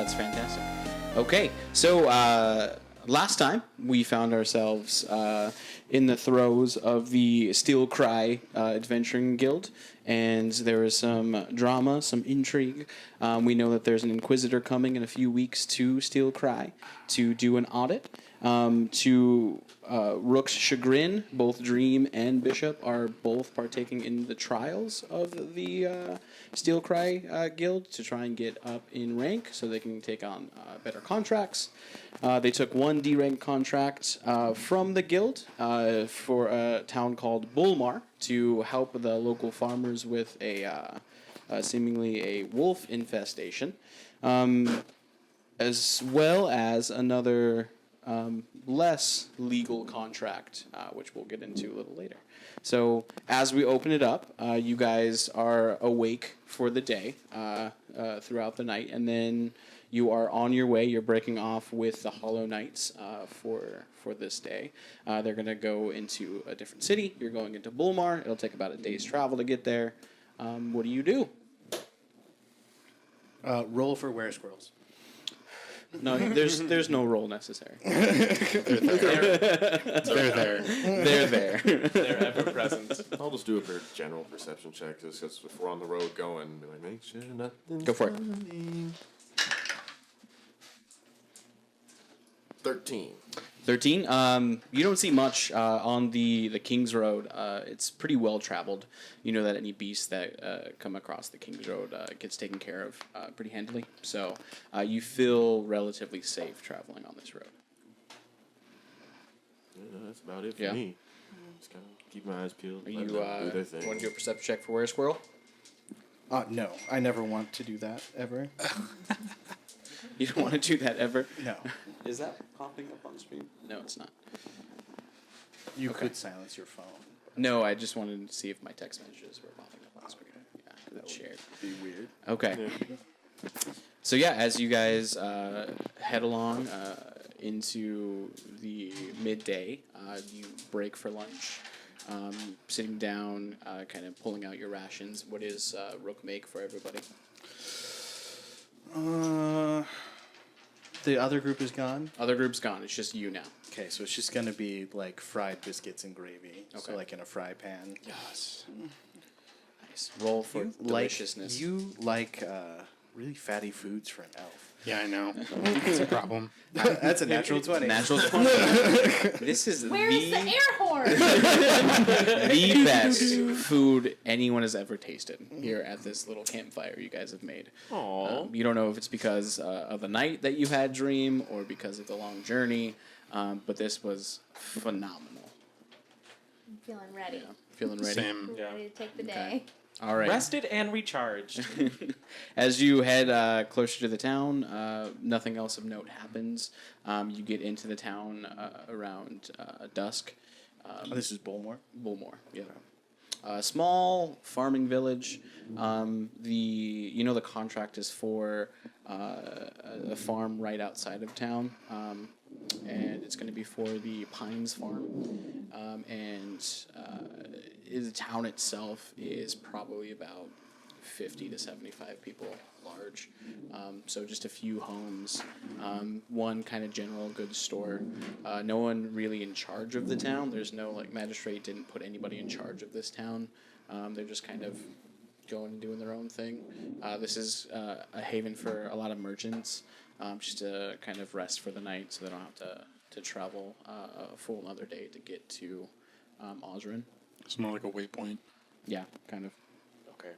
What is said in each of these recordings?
That's fantastic. Okay, so last time we found ourselves in the throes of the Steel Cry Adventuring Guild, and there was some drama, some intrigue. We know that there's an Inquisitor coming in a few weeks to Steel Cry to do an audit. To Rook's chagrin, both Dream and Bishop are both partaking in the trials of the Steel Cry Guild to try and get up in rank so they can take on better contracts. They took one D-rank contract from the guild for a town called Bullmoore to help the local farmers with a seemingly a wolf infestation, as well as another less legal contract, which we'll get into a little later. So as we open it up, you guys are awake for the day throughout the night, and then you are on your way. You're breaking off with the Hollow Knights for this day. They're going to go into a different city. You're going into Bullmoore. It'll take about a day's travel to get there. What do? Roll for were squirrels. No, there's no roll necessary. They're there. They're there. They're ever present. I'll just do a general perception check, just because if we're on the road going, be like, make sure nothing's Go for it. funny. 13. 13. You don't see much on the King's Road. It's pretty well traveled. You know that any beast that come across the King's Road gets taken care of pretty handily. So you feel relatively safe traveling on this road. Yeah, that's about it for Yeah. me. Just kind of keep my eyes peeled. Are let you them do their thing. want to do a perception check for Were Squirrel? No, I never want to do that ever. You don't want to do that ever? No. Is that popping up on screen? No, it's not. You Okay. could silence your phone. No, I just wanted to see if my text messages were popping up on screen. Yeah, that's shared. Be weird. Okay. So yeah, as you guys head along into the midday, you break for lunch, sitting down, kind of pulling out your rations. What does Rook make for everybody? The other group is gone. Other group's gone. It's just you now. Okay, so it's just gonna be like fried biscuits and gravy. Okay. So like in a fry pan. Yes. Nice. Roll for You deliciousness. You like really fatty foods for an elf. Yeah, I know. It's a problem. That's a natural 20. Natural 20. This is Where's the air horn? the best food anyone has ever tasted here at this little campfire you guys have made. Aww. You don't know if it's because of the night that you had Dream or because of the long journey, but this was phenomenal. I'm feeling ready. Yeah. Feeling ready? Same. I'm ready to take the Okay. day. All right. Rested and recharged. As you head closer to the town, nothing else of note happens. You get into the town around dusk. This is Bullmoore. Bullmoore, yeah. Small farming village. The contract is for a farm right outside of town, and it's going to be for the Pines Farm. The town itself is probably about 50 to 75 people large. So just a few homes, one kind of general goods store. No one really in charge of the town. There's no magistrate didn't put anybody in charge of this town. They're just kind of going and doing their own thing. This is a haven for a lot of merchants, just to kind of rest for the night so they don't have to travel a full another day to get to Osrin. It's more like a waypoint. Yeah, kind of. Okay.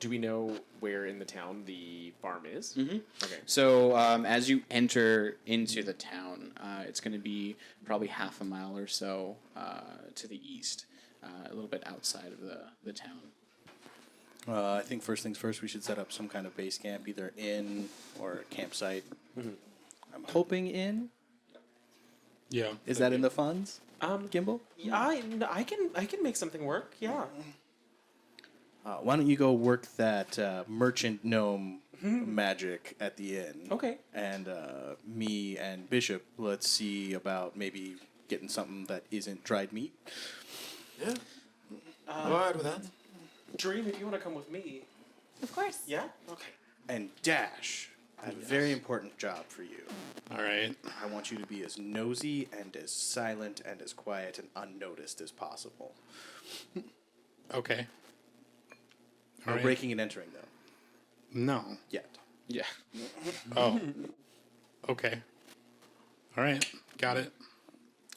Do we know where in the town the farm is? Mm-hmm. Okay. So as you enter into the town, it's going to be probably half a mile or so to the east, a little bit outside of the town. I think first things first, we should set up some kind of base camp, either inn or campsite. Mm-hmm. I'm hoping inn. Yeah. Is that in the funds? Gimbal? Yeah, I can make something work. Yeah. Why don't you go work that merchant gnome magic at the inn? Okay. And me and Bishop, let's see about maybe getting something that isn't dried meat. Yeah. I'm alright with that. Dream, if you want to come with me. Of course. Yeah? Okay. And Dash, I have a very important job for you. All right. I want you to be as nosy and as silent and as quiet and unnoticed as possible. Okay. No All right. breaking and entering, though. No. Yet. Yeah. Oh. Okay. All right. Got it.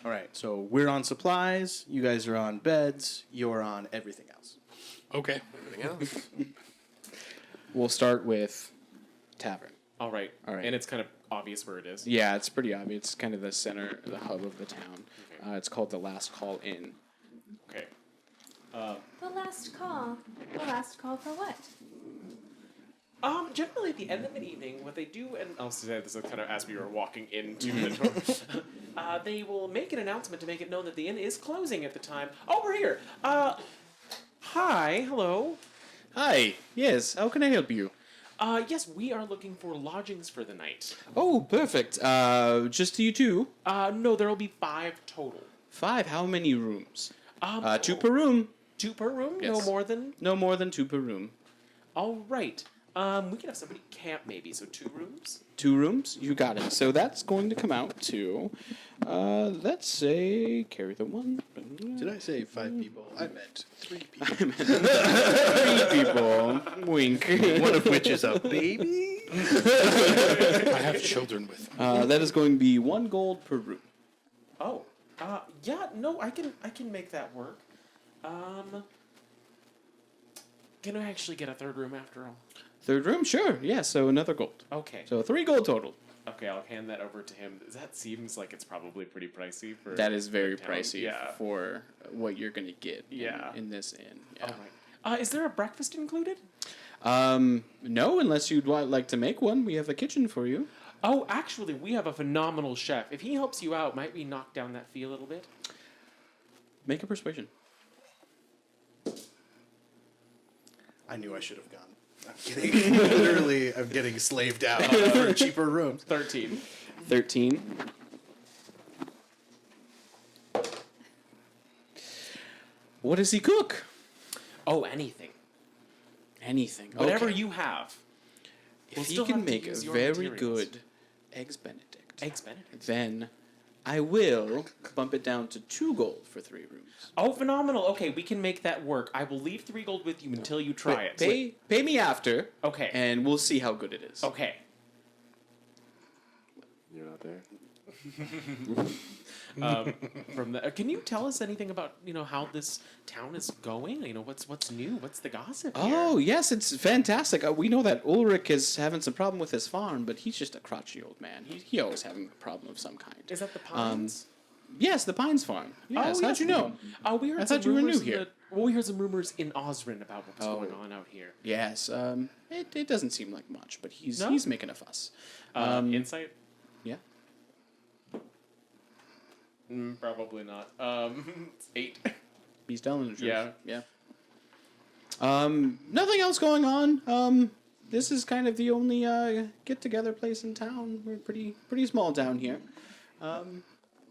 All right, so we're on supplies. You guys are on beds. You're on everything else. Okay. Anything else? We'll start with tavern. All right. All right. And it's kind of obvious where it is. Yeah, it's pretty obvious. It's kind of the center, the hub of the town. It's called the Last Call Inn. Okay. The last call. The last call for what? Generally at the end of an evening, what they do, and I'll say this kind of as we were walking into the door, they will make an announcement to make it known that the inn is closing at the time. Oh, we're here. Hi, hello. Hi. Yes. How can I help you? Yes, we are looking for lodgings for the night. Oh, perfect. Just you two. No, there will be 5 total. 5. How many rooms? 2 Oh, per room. 2 per room. No Yes. more than. No more than 2 per room. All right. We can have somebody camp maybe. So 2 rooms. 2 rooms. You got it. So that's going to come out to, let's say, carry the 1. Did I say 5 people? I meant 3 people. 3 people. Wink. One of which is a baby. I have children with me. That is going to be 1 gold per room. Oh. Yeah. No, I can make that work. Can I actually get a 3rd room after all? 3rd room, sure. Yeah. So another gold. Okay. So 3 gold total. Okay, I'll hand that over to him. That seems like it's probably pretty pricey for. That is very town. pricey Yeah. for what you're going to get. Yeah. In this inn. Yeah. All right. Is there a breakfast included? No, unless you'd like to make one. We have a kitchen for you. Oh, actually, we have a phenomenal chef. If he helps you out, might we knock down that fee a little bit? Make a persuasion. I knew I should have gone. I'm kidding. Literally, I'm getting slaved out for cheaper rooms. 13. 13. What does he cook? Oh, anything. Anything. Whatever Okay. you have. If We'll he still can have to make a use your very materials. good eggs Benedict, Eggs Benedict. then I will bump it down to 2 gold for 3 rooms. Oh, phenomenal. Okay, we can make that work. I will leave 3 gold with you until you try it. Pay me after, Okay. and we'll see how good it is. Okay. You're not there. From the, can you tell us anything about how this town is going? What's new? What's the gossip here? Oh, yes, it's fantastic. We know that Ulrich is having some problem with his farm, but he's just a crotchety old man. He always having a problem of some kind. Is that the Pines? Yes, the Pines Farm. Yes, how'd yes. you know? We heard I some thought you were new rumors in here. we heard some rumors in Osrin about what's Oh. going on out here. Yes, it doesn't seem like much, but he's No? he's making a fuss. Insight? Yeah. Probably not. 8. He's telling the truth. Yeah. Yeah. Nothing else going on. This is kind of the only get together place in town. We're pretty small down here.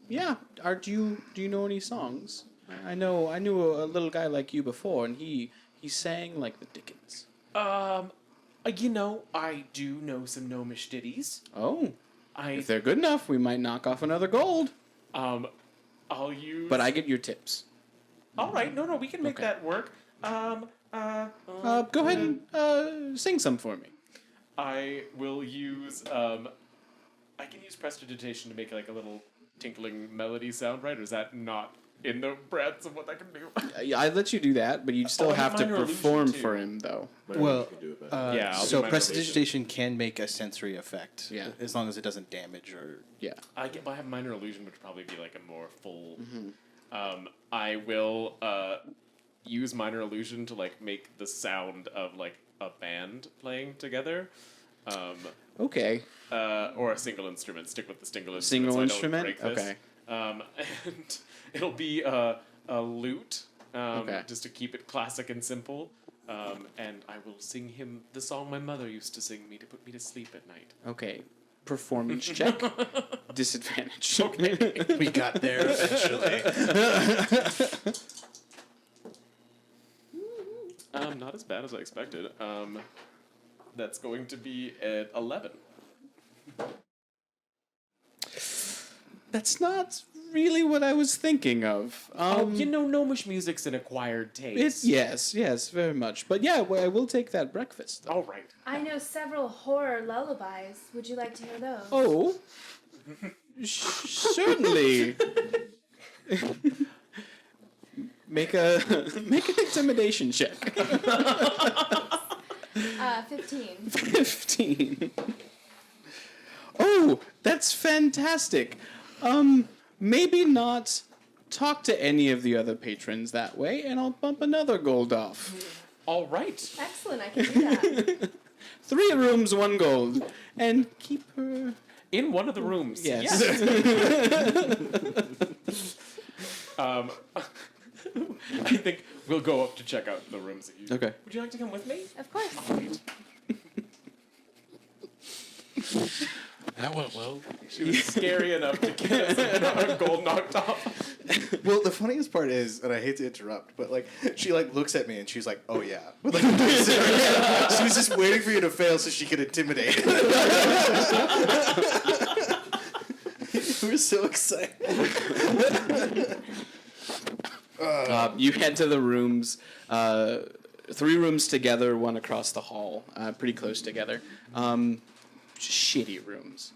Yeah. Do you know any songs? I knew a little guy like you before, and he sang like the Dickens. I do know some gnomish ditties. Oh, I if they're good enough, we might knock off another gold. I'll use. But I get your tips. All right, no, we can make Okay. that work. Go ahead and sing some for me. I will use. I can use prestidigitation to make like a little tinkling melody sound, right? Or is that not in the breadth of what I can do? I let you do that, but you still I have have to minor illusion, perform too. for him, though. Well, You can do it better. Yeah, I'll do so my prestidigitation can make a sensory effect. Yeah. As long as it doesn't damage or. Yeah. I have minor illusion, which would probably be like a more full. I will use minor illusion to like make the sound of like a band playing together. Okay. Or a single instrument. Stick with the single instrument. Single so I don't instrument? break this. Okay. And it'll be a lute, Okay. just to keep it classic and simple. And I will sing him the song my mother used to sing me to put me to sleep at night. Okay. Performance check. Disadvantage. Okay. We got there eventually. Not as bad as I expected. That's going to be at 11. That's not really what I was thinking of. Gnomish music's an acquired taste. Yes, very much. But yeah, well, I will take that breakfast. Though. All right. I know several horror lullabies. Would you like to hear those? Oh, certainly. Make an intimidation check. 15. 15. Oh, that's fantastic. Maybe not talk to any of the other patrons that way, and I'll bump another gold off. All right. Excellent, I can do that. 3 rooms, 1 gold, and keep her. In one of the rooms. Yes. I think we'll go up to check out the rooms that you. Okay. Would you like to come with me? Of course. That went well. She was scary enough to get us a gold knocked off. Well, the funniest part is, and I hate to interrupt, but like she like looks at me and she's like, "Oh yeah," like, she was just waiting for you to fail so she could intimidate. We were so excited. You head to the rooms, 3 rooms together, 1 across the hall, pretty close together. Shitty rooms,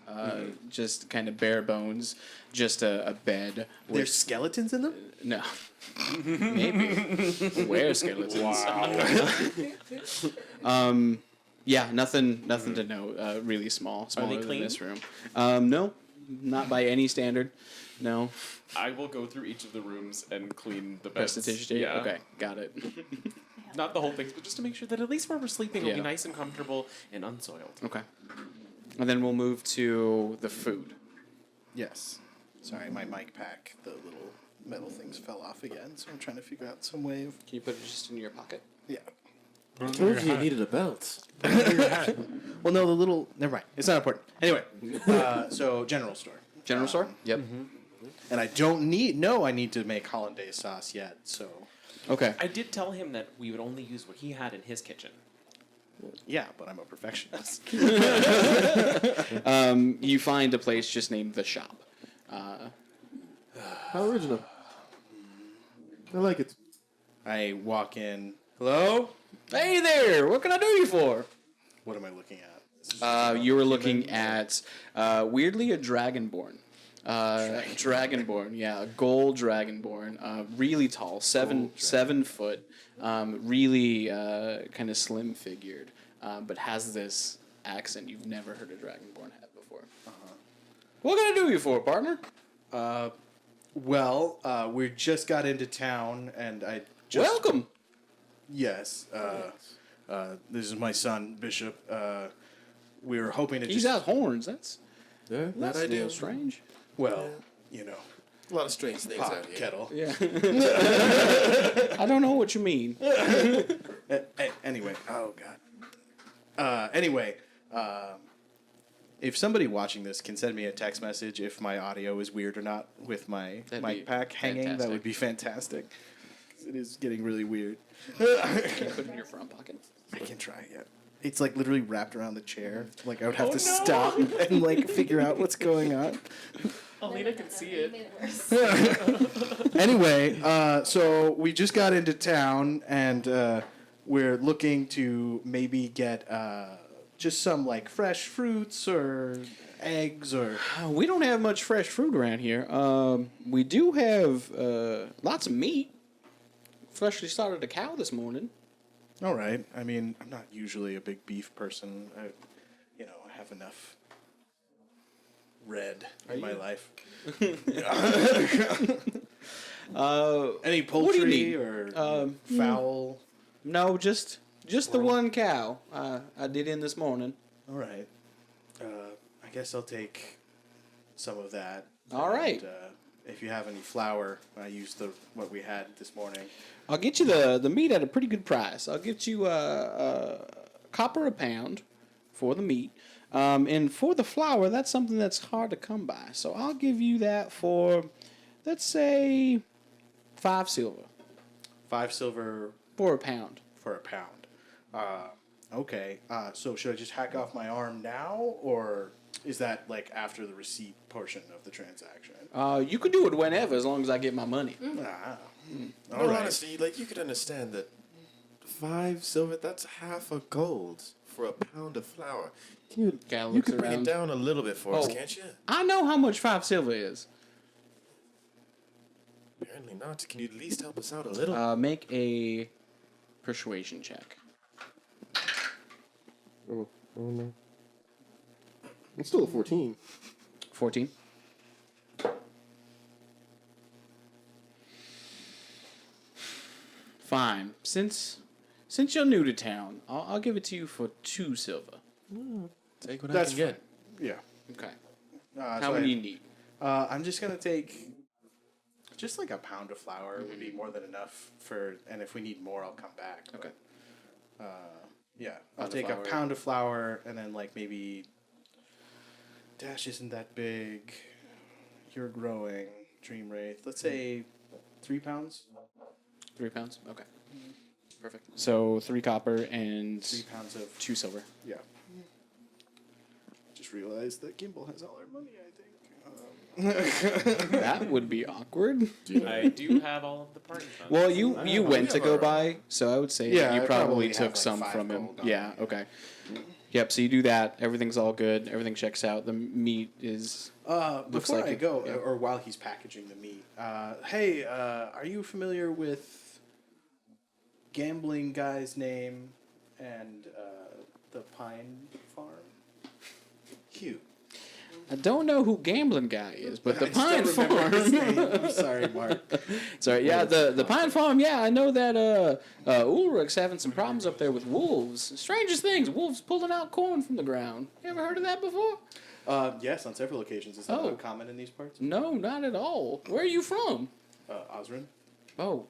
just kind of bare bones, just a bed. There's skeletons in them? No. Maybe. Where skeletons? Yeah, nothing to know. Really small. Smaller than clean? this room. No, not by any standard. No. I will go through each of the rooms and clean the beds. Prestidigitation? Yeah. Okay, got it. Not the whole thing, but just to make sure that at least where we're sleeping will Yeah. be nice and comfortable and unsoiled. Okay. And then we'll move to the food. Yes. Sorry, my mic pack, the little metal things fell off again, so I'm trying to figure out some way of. Can you put it just in your pocket? Yeah. Put it Told under you your you hat. needed a belt. Put it under your hat. Well, no, the little. Never mind. It's not important. Anyway, so general store. General store? Yep. And I don't need. No, I need to make hollandaise sauce yet, so. Okay. I did tell him that we would only use what he had in his kitchen. Yeah, but I'm a perfectionist. You find a place just named The Shop. How original. I like it. I walk in. Hello? Hey there! What can I do you for? What am I looking at? You were looking at, weirdly, a Dragonborn. Dragonborn, yeah, a gold Dragonborn. Really tall, 7 foot. Really kind of slim figured, but has this accent you've never heard a Dragonborn have before. What can I do you for, partner? Well, we just got into town, and I just. Welcome. Yes. This is my son, Bishop. We were hoping to He's just. got horns. That's Yeah, that's that a little idea. strange. Well, you know, A lot of strange things pot out here. kettle. Yeah. I don't know what you mean. Anyway, oh god. Anyway, if somebody watching this can send me a text message if my audio is weird or not with my That'd be mic pack hanging, that fantastic. would be fantastic. It is getting really weird. Can you put it in your front pocket? I can try it. It's like literally wrapped around the chair. Like I would have to stop and like figure out what's going on. Alina can see You it. made it worse. Anyway, so we just got into town and we're looking to maybe get just some like fresh fruits or eggs or. We don't have much fresh fruit around here. We do have lots of meat. Freshly started a cow this morning. All right. I mean, I'm not usually a big beef person. I have enough red in my life. Any poultry need? or fowl? No, just the one cow. I did in this morning. All right. I guess I'll take some of that. All right. And, if you have any flour, I used what we had this morning. I'll get you the meat at a pretty good price. I'll get you a copper a pound for the meat. And for the flour, that's something that's hard to come by. So I'll give you that for, let's say, 5 silver 5 silver for a pound. for a pound. Okay. So should I just hack off my arm now, or is that like after the receipt portion of the transaction? You can do it whenever, as long as I get my money. Ah. No, All right. honestly, like, you could understand that 5 silver, that's half a gold for a pound of flour. Guy You looks could bring around. it down a little bit for us, Oh. can't you? I know how much 5 silver is. Apparently not. Can you at least help us out a little? Make a persuasion check. Oh no. It's still a 14. 14. Fine. Since you're new to town, I'll give it to you for 2 silver. Take what That's I can get. Yeah. Okay. How How many do you need? I'm just gonna take just like a pound of flour would be more than enough for, and if we need more, I'll come back. Okay. Yeah, I'll Pound of take flour. a pound of flour, and then like maybe Dash isn't that big. You're growing, Dream Wraith. Let's say 3 pounds. 3 pounds? Okay. Perfect. So 3 copper and 3 pounds of 2 silver. yeah. Just realized that Gimbal has all our money. I think. That would be awkward. I do have all of the party funds. Well, you went to have go our- by, so I would say Yeah, that you I probably probably took have, like, some 5 from him. gold on Yeah, me, yeah. okay. Yep, so you do that. Everything's all good. Everything checks out. The meat is... Before like I it- go, yeah. or while he's packaging the meat, hey, are you familiar with gambling guy's name and the Pine Farm? Hugh. I don't know who Gambling Guy is, but the I still Pine remember his Farm... name. I'm sorry, Mark. Sorry, yeah, the Pine Farm, yeah, I know that Ulrich's having some problems up there with wolves. Strangest things, wolves pulling out corn from the ground. You ever heard of that before? Yes, on several occasions. Is that Oh. uncommon in these parts? No, not at all. Where are you from? Osrin? Oh,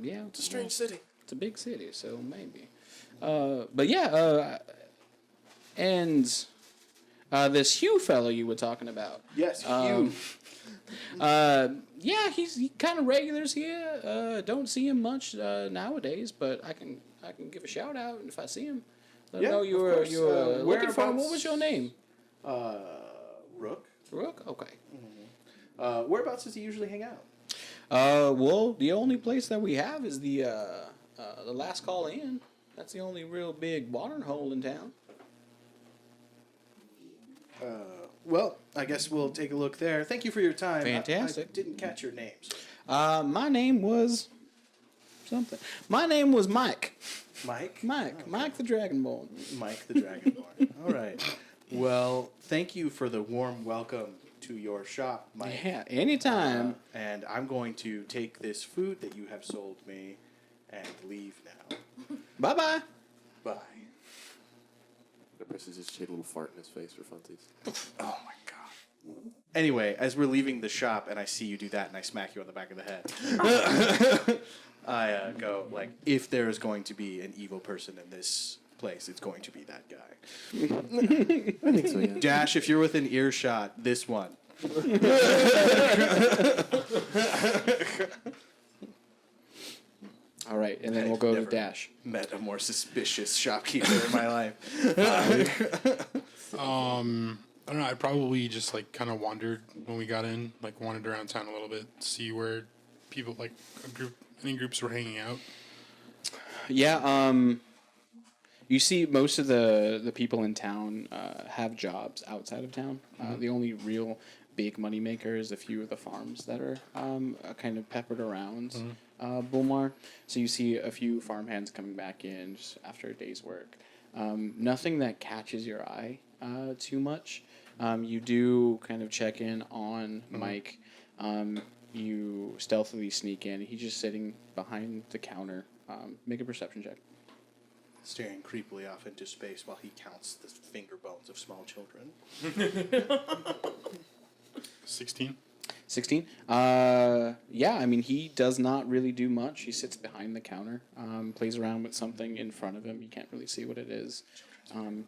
yeah. It's a strange city. It's a big city, so maybe. But yeah, and this Hugh fellow you were talking about. Yes, Hugh. Yeah, he kind of regulars here. Don't see him much nowadays, but I can give a shout out if I see him. Let him Yeah, know of you were course. looking for him. Whereabouts- What was your name? Rook? Rook. Okay. Whereabouts does he usually hang out? Well, the only place that we have is the Last Call Inn. That's the only real big watering hole in town. Well, I guess we'll take a look there. Thank you for your time. Fantastic. I didn't catch your names. My name was something. My name was Mike. Mike? Mike the Dragonborn. Mike the Dragonborn. All right. Well, thank you for the warm welcome to your shop, Mike. Yeah, anytime. And I'm going to take this food that you have sold me and leave now. Bye bye. Bye. The presses just shade a little fart in his face for funsies. Oh my god. Anyway, as we're leaving the shop and I see you do that and I smack you on the back of the head, I go, like, if there is going to be an evil person in this place, it's going to be that guy. I think so, yeah. Dash, if you're within earshot, this one. All right, and then we'll go to Never Dash. Met a more suspicious shopkeeper in my life. I don't know. I probably just like kind of wandered when we got in, like wandered around town a little bit, see where people like any groups were hanging out. Yeah, you see most of the people in town have jobs outside of town. The only real big money maker is a few of the farms that are kind of peppered around Bullmoore. So you see a few farmhands coming back in just after a day's work. Nothing that catches your eye too much. You do kind of check in on Mike. You stealthily sneak in. He's just sitting behind the counter. Make a perception check. Staring creepily off into space while he counts the finger bones of small children. 16. 16? Yeah, I mean, he does not really do much. He sits behind the counter, plays around with something in front of him. You can't really see what it is.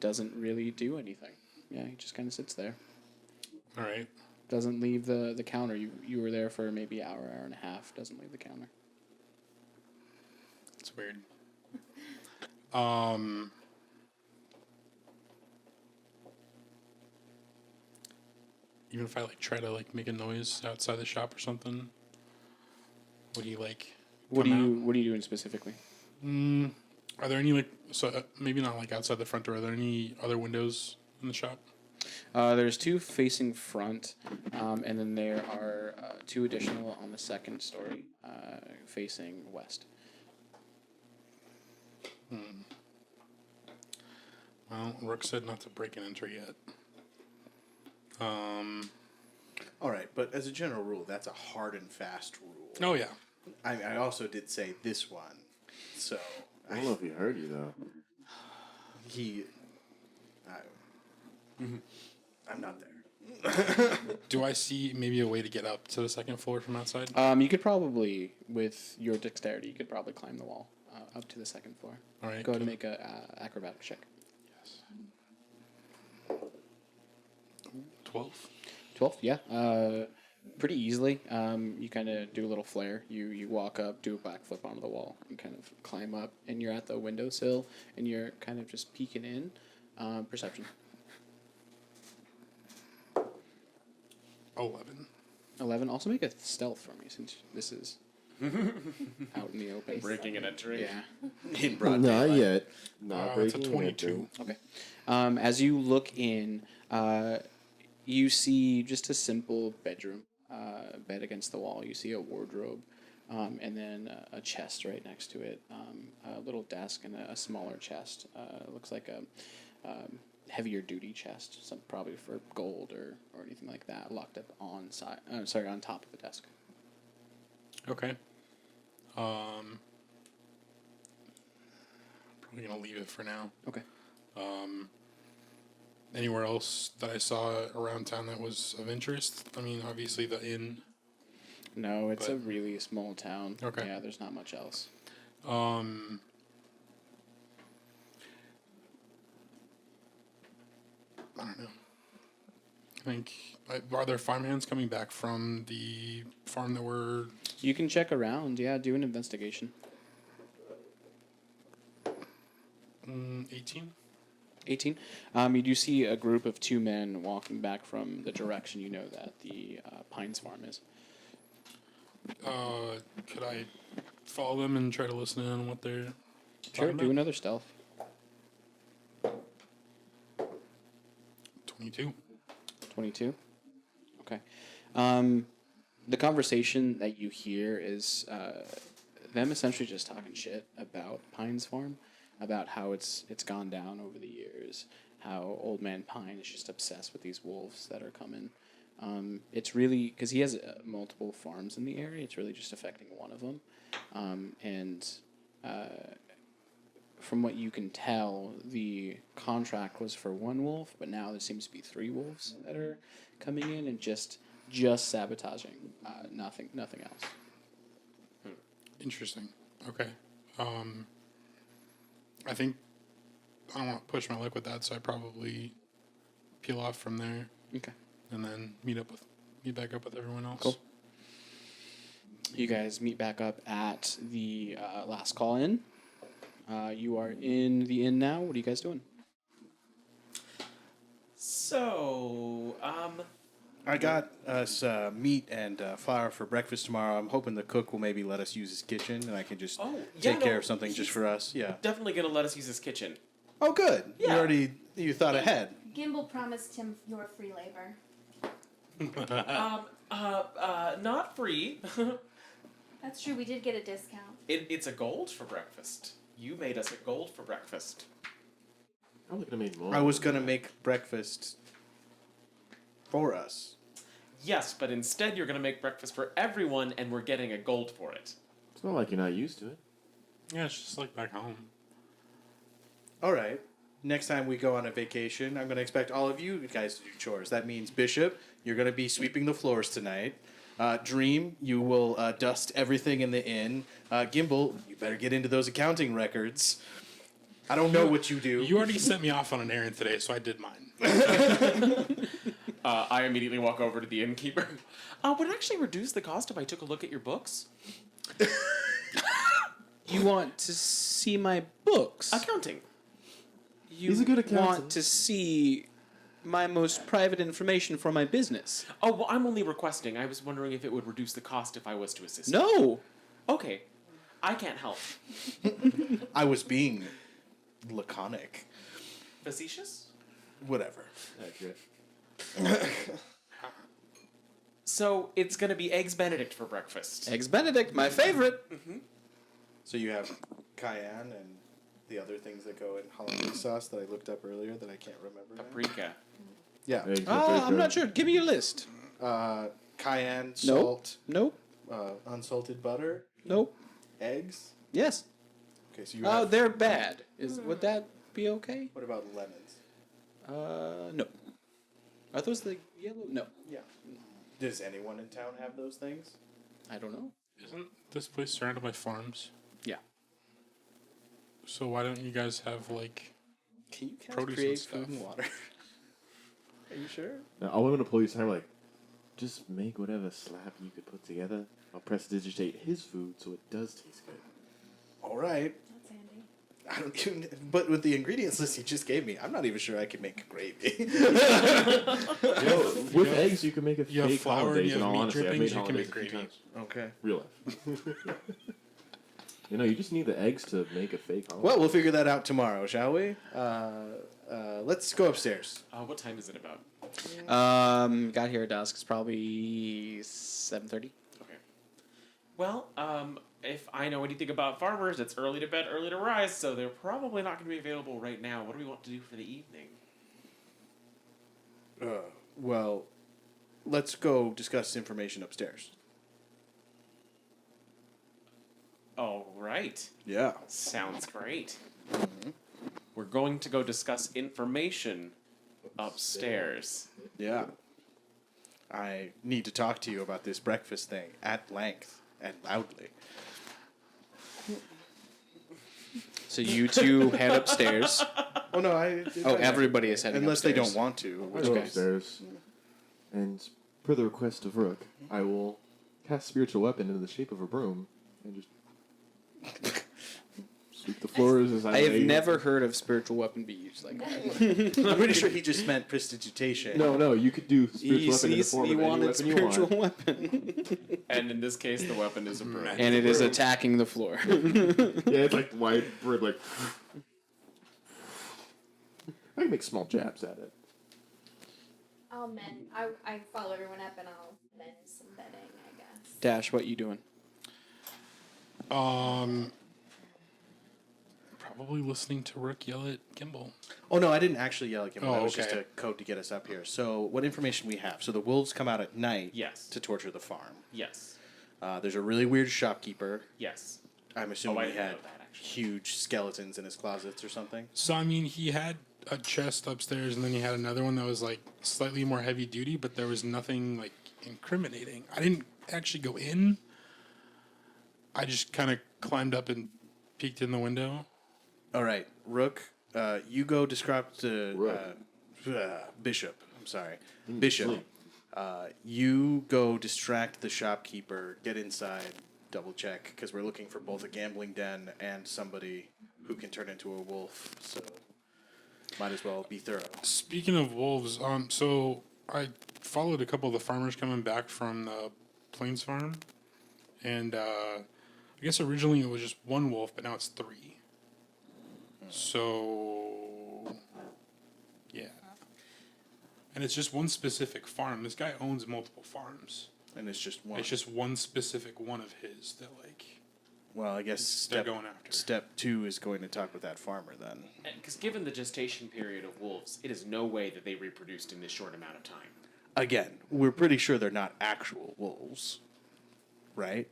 Doesn't really do anything. Yeah, he just kind of sits there. All right. Doesn't leave the counter. You were there for maybe hour and a half. Doesn't leave the counter. It's weird. Even if I like try to like make a noise outside the shop or something, would he like? What are come you What are you doing specifically? out? Are there any like maybe not like outside the front door? Are there any other windows in the shop? There's 2 facing front, and then there are 2 additional on the second story, facing west. Well, Rook said not to break and enter yet. All right, but as a general rule, that's a hard and fast rule. Oh yeah. I also did say this one, so I don't know if he heard you though. I'm not there. Do I see maybe a way to get up to the second floor from outside? You could probably, with your dexterity, you could probably climb the wall up to the second floor. All right. Go ahead and make a acrobatic check. Yes. 12. 12, yeah. Pretty easily. You kind of do a little flare. You walk up, do a backflip onto the wall, and kind of climb up. And you're at the windowsill, and you're kind of just peeking in. Perception. 11. 11. Also make a stealth for me, since this is out in the open. Breaking and entering. Yeah. In broad Not daylight. yet. Not It's a breaking 22. Okay. As you look in, you see just a simple bedroom, bed against the wall. You see a wardrobe, and then a chest right next to it, a little desk, and a smaller chest. Looks like a heavier duty chest, some probably for gold or anything like that, locked up on top of the desk. Okay. Probably gonna leave it for now. Okay. Anywhere else that I saw around town that was of interest? I mean, obviously the inn. No, it's But- a really small town. Okay. Yeah, there's not much else. I don't know. I think are there farmhands coming back from the farm that were? You can check around. Yeah, do an investigation. 18. 18. You do see a group of 2 men walking back from the direction you know that the Pines farm is. Could I follow them and try to listen in on what they're Sure, talking do about? another stealth. 22. 22. Okay. The conversation that you hear is them essentially just talking shit about Pines Farm, about how it's gone down over the years, how Old Man Pine is just obsessed with these wolves that are coming. It's really because he has multiple farms in the area. It's really just affecting one of them, and from what you can tell, the contract was for 1 wolf, but now there seems to be 3 wolves that are coming in and just sabotaging. Nothing else. Interesting. Okay. I think I don't want to push my luck with that, so I probably peel off from there Okay. and then meet back up with everyone else. Cool. You guys meet back up at the last call in. You are in the inn now. What are you guys doing? So, I got us meat and flour for breakfast tomorrow. I'm hoping the cook will maybe let us use his kitchen, and I can just take care of something just for us. Yeah. definitely gonna let us use his kitchen. Oh, good. Yeah. You thought ahead. Gimbal promised him your free labor. Not free. That's true. We did get a discount. It's a gold for breakfast. You made us a gold for breakfast. Probably could have made more. I was gonna make breakfast for us. Yes, but instead you're gonna make breakfast for everyone, and we're getting a gold for it. It's not like you're not used to it. Yeah, it's just like back home. All right. Next time we go on a vacation, I'm gonna expect all of you guys to do chores. That means Bishop, you're gonna be sweeping the floors tonight. Dream, you will dust everything in the inn. Gimbal, you better get into those accounting records. I don't know what you do. You already sent me off on an errand today, so I did mine. I immediately walk over to the innkeeper. Would it actually reduce the cost if I took a look at your books? You want to see my books? Accounting. You He's a good accountant. want to see my most private information for my business. Oh, well, I'm only requesting. I was wondering if it would reduce the cost if I was to assist. No. Okay. I can't help. I was being laconic. Facetious? Whatever. Accurate. So it's gonna be eggs Benedict for breakfast. Eggs Benedict, my favorite. So you have cayenne and the other things that go in hollandaise sauce that I looked up earlier that I can't remember now. Paprika. Yeah. Eggs with I'm bacon. not sure. Give me your list. Cayenne, Nope. salt, Nope. unsalted butter, Nope. eggs. Yes. Okay, so you Oh, have... they're bad. Would that be okay? What about lemons? No. Are those the yellow? No. Yeah. Does anyone in town have those things? I don't know. Isn't this place surrounded by farms? Yeah. So why don't you guys have like? Can you cast Produce and create stuff. food and water? Are you sure? Now, all I'm gonna pull you aside, like, just make whatever slab you could put together. I'll prestidigitate his food so it does taste good. All right. That's handy. I don't even. But with the ingredients list you just gave me, I'm not even sure I can make a gravy. With eggs, you can make a You have fake flour and hollandaise. you In have all meat honesty, I've drippings, made you can make hollandaise a few gravy. times. Okay. Real life. You just need the eggs to make a fake hollandaise. Well, we'll figure that out tomorrow, shall we? Let's go upstairs. What time is it about? Got here at dusk. It's probably 7:30. Okay. Well, if I know anything about farmers, it's early to bed, early to rise, so they're probably not going to be available right now. What do we want to do for the evening? Well, let's go discuss information upstairs. All right. Yeah. Sounds great. We're going to go discuss information upstairs. Yeah. I need to talk to you about this breakfast thing at length and loudly. So you two head upstairs. Oh no, I. Oh, everybody is heading Unless upstairs. they don't want to. I go upstairs, and per the request of Rook, I will cast spiritual weapon in the shape of a broom and just sweep the floors as I have lay. never heard of spiritual weapon be used like that. I'm pretty sure he just meant prestidigitation. No, you could do spiritual weapon in the form he of any wanted weapon you spiritual want. weapon. And in this case, the weapon is a broom. And it is attacking the floor. Yeah, it's like white bird, like. I can make small jabs at it. I'll mend. I follow everyone up and I'll mend some bedding, I guess. Dash, what you doing? Probably listening to Rook yell at Gimbal. Oh no, I didn't actually yell at him. Oh, That was just okay. a code to get us up here. So, what information we have? So the wolves come out at night. Yes. To torture the farm. Yes. There's a really weird shopkeeper. Yes. I'm assuming I he didn't had know that, actually. huge skeletons in his closets or something. So I mean, he had a chest upstairs, and then he had another one that was like slightly more heavy duty, but there was nothing like incriminating. I didn't actually go in. I just kind of climbed up and peeked in the window. All right, Rook, you go describe to Rook. Bishop. I'm sorry, Bishop. You go distract the shopkeeper. Get inside. Double check because we're looking for both a gambling den and somebody who can turn into a wolf. So might as well be thorough. Speaking of wolves, so I followed a couple of the farmers coming back from the Plains farm, and I guess originally it was just one wolf, but now it's 3. So, yeah, and it's just one specific farm. This guy owns multiple farms. And it's just one. It's just one specific one of his that like Well, I guess they're step going after. step 2 is going to talk with that farmer then. Because given the gestation period of wolves, it is no way that they reproduced in this short amount of time. Again, we're pretty sure they're not actual wolves, right?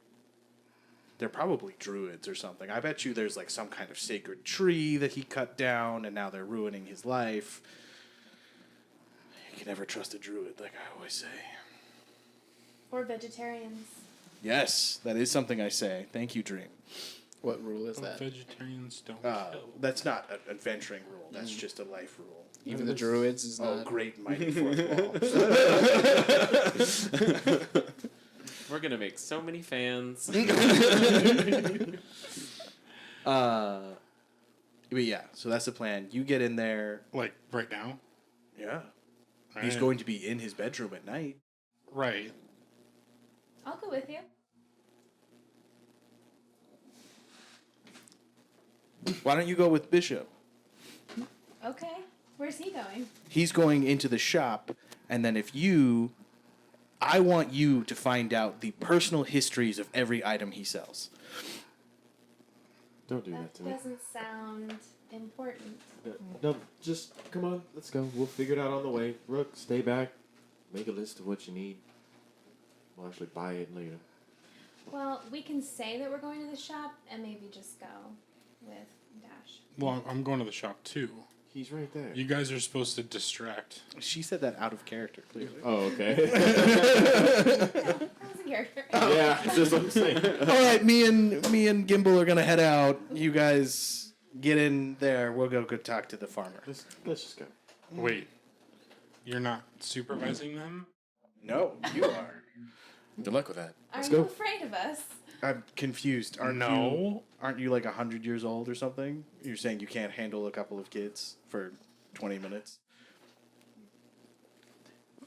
They're probably druids or something. I bet you there's like some kind of sacred tree that he cut down and now they're ruining his life. You can never trust a druid, like I always say. Or vegetarians. Yes, that is something I say. Thank you, Dream. What rule is that? Vegetarians don't Uh, kill. that's not an adventuring rule. That's just a life rule. Even the druids is Oh, not. great and mighty fourth wall. We're gonna make so many fans. But yeah, so that's the plan. You get in there. Like right now. Yeah. He's Alright. going to be in his bedroom at night. Right. I'll go with you. Why don't you go with Bishop? Okay. Where's he going? He's going into the shop, and then I want you to find out the personal histories of every item he sells. Don't do that That to me. doesn't sound important. No, just come on. Let's go. We'll figure it out on the way. Rook, stay back. Make a list of what you need. We'll actually buy it later. Well, we can say that we're going to the shop and maybe just go with Dash. Well, I'm going to the shop too. He's right there. You guys are supposed to distract. She said that out of character, clearly. Oh, okay. That was a character. Yeah, that's just what I'm saying. All right, me and Gimbal are gonna head out. You guys get in there. We'll go talk to the farmer. Let's just go. Wait. You're not supervising them? No, you are. Good luck with that. Are Let's you go. afraid of us? I'm confused. Aren't you like 100 years old or something? You're saying you can't handle a couple of kids for 20 minutes?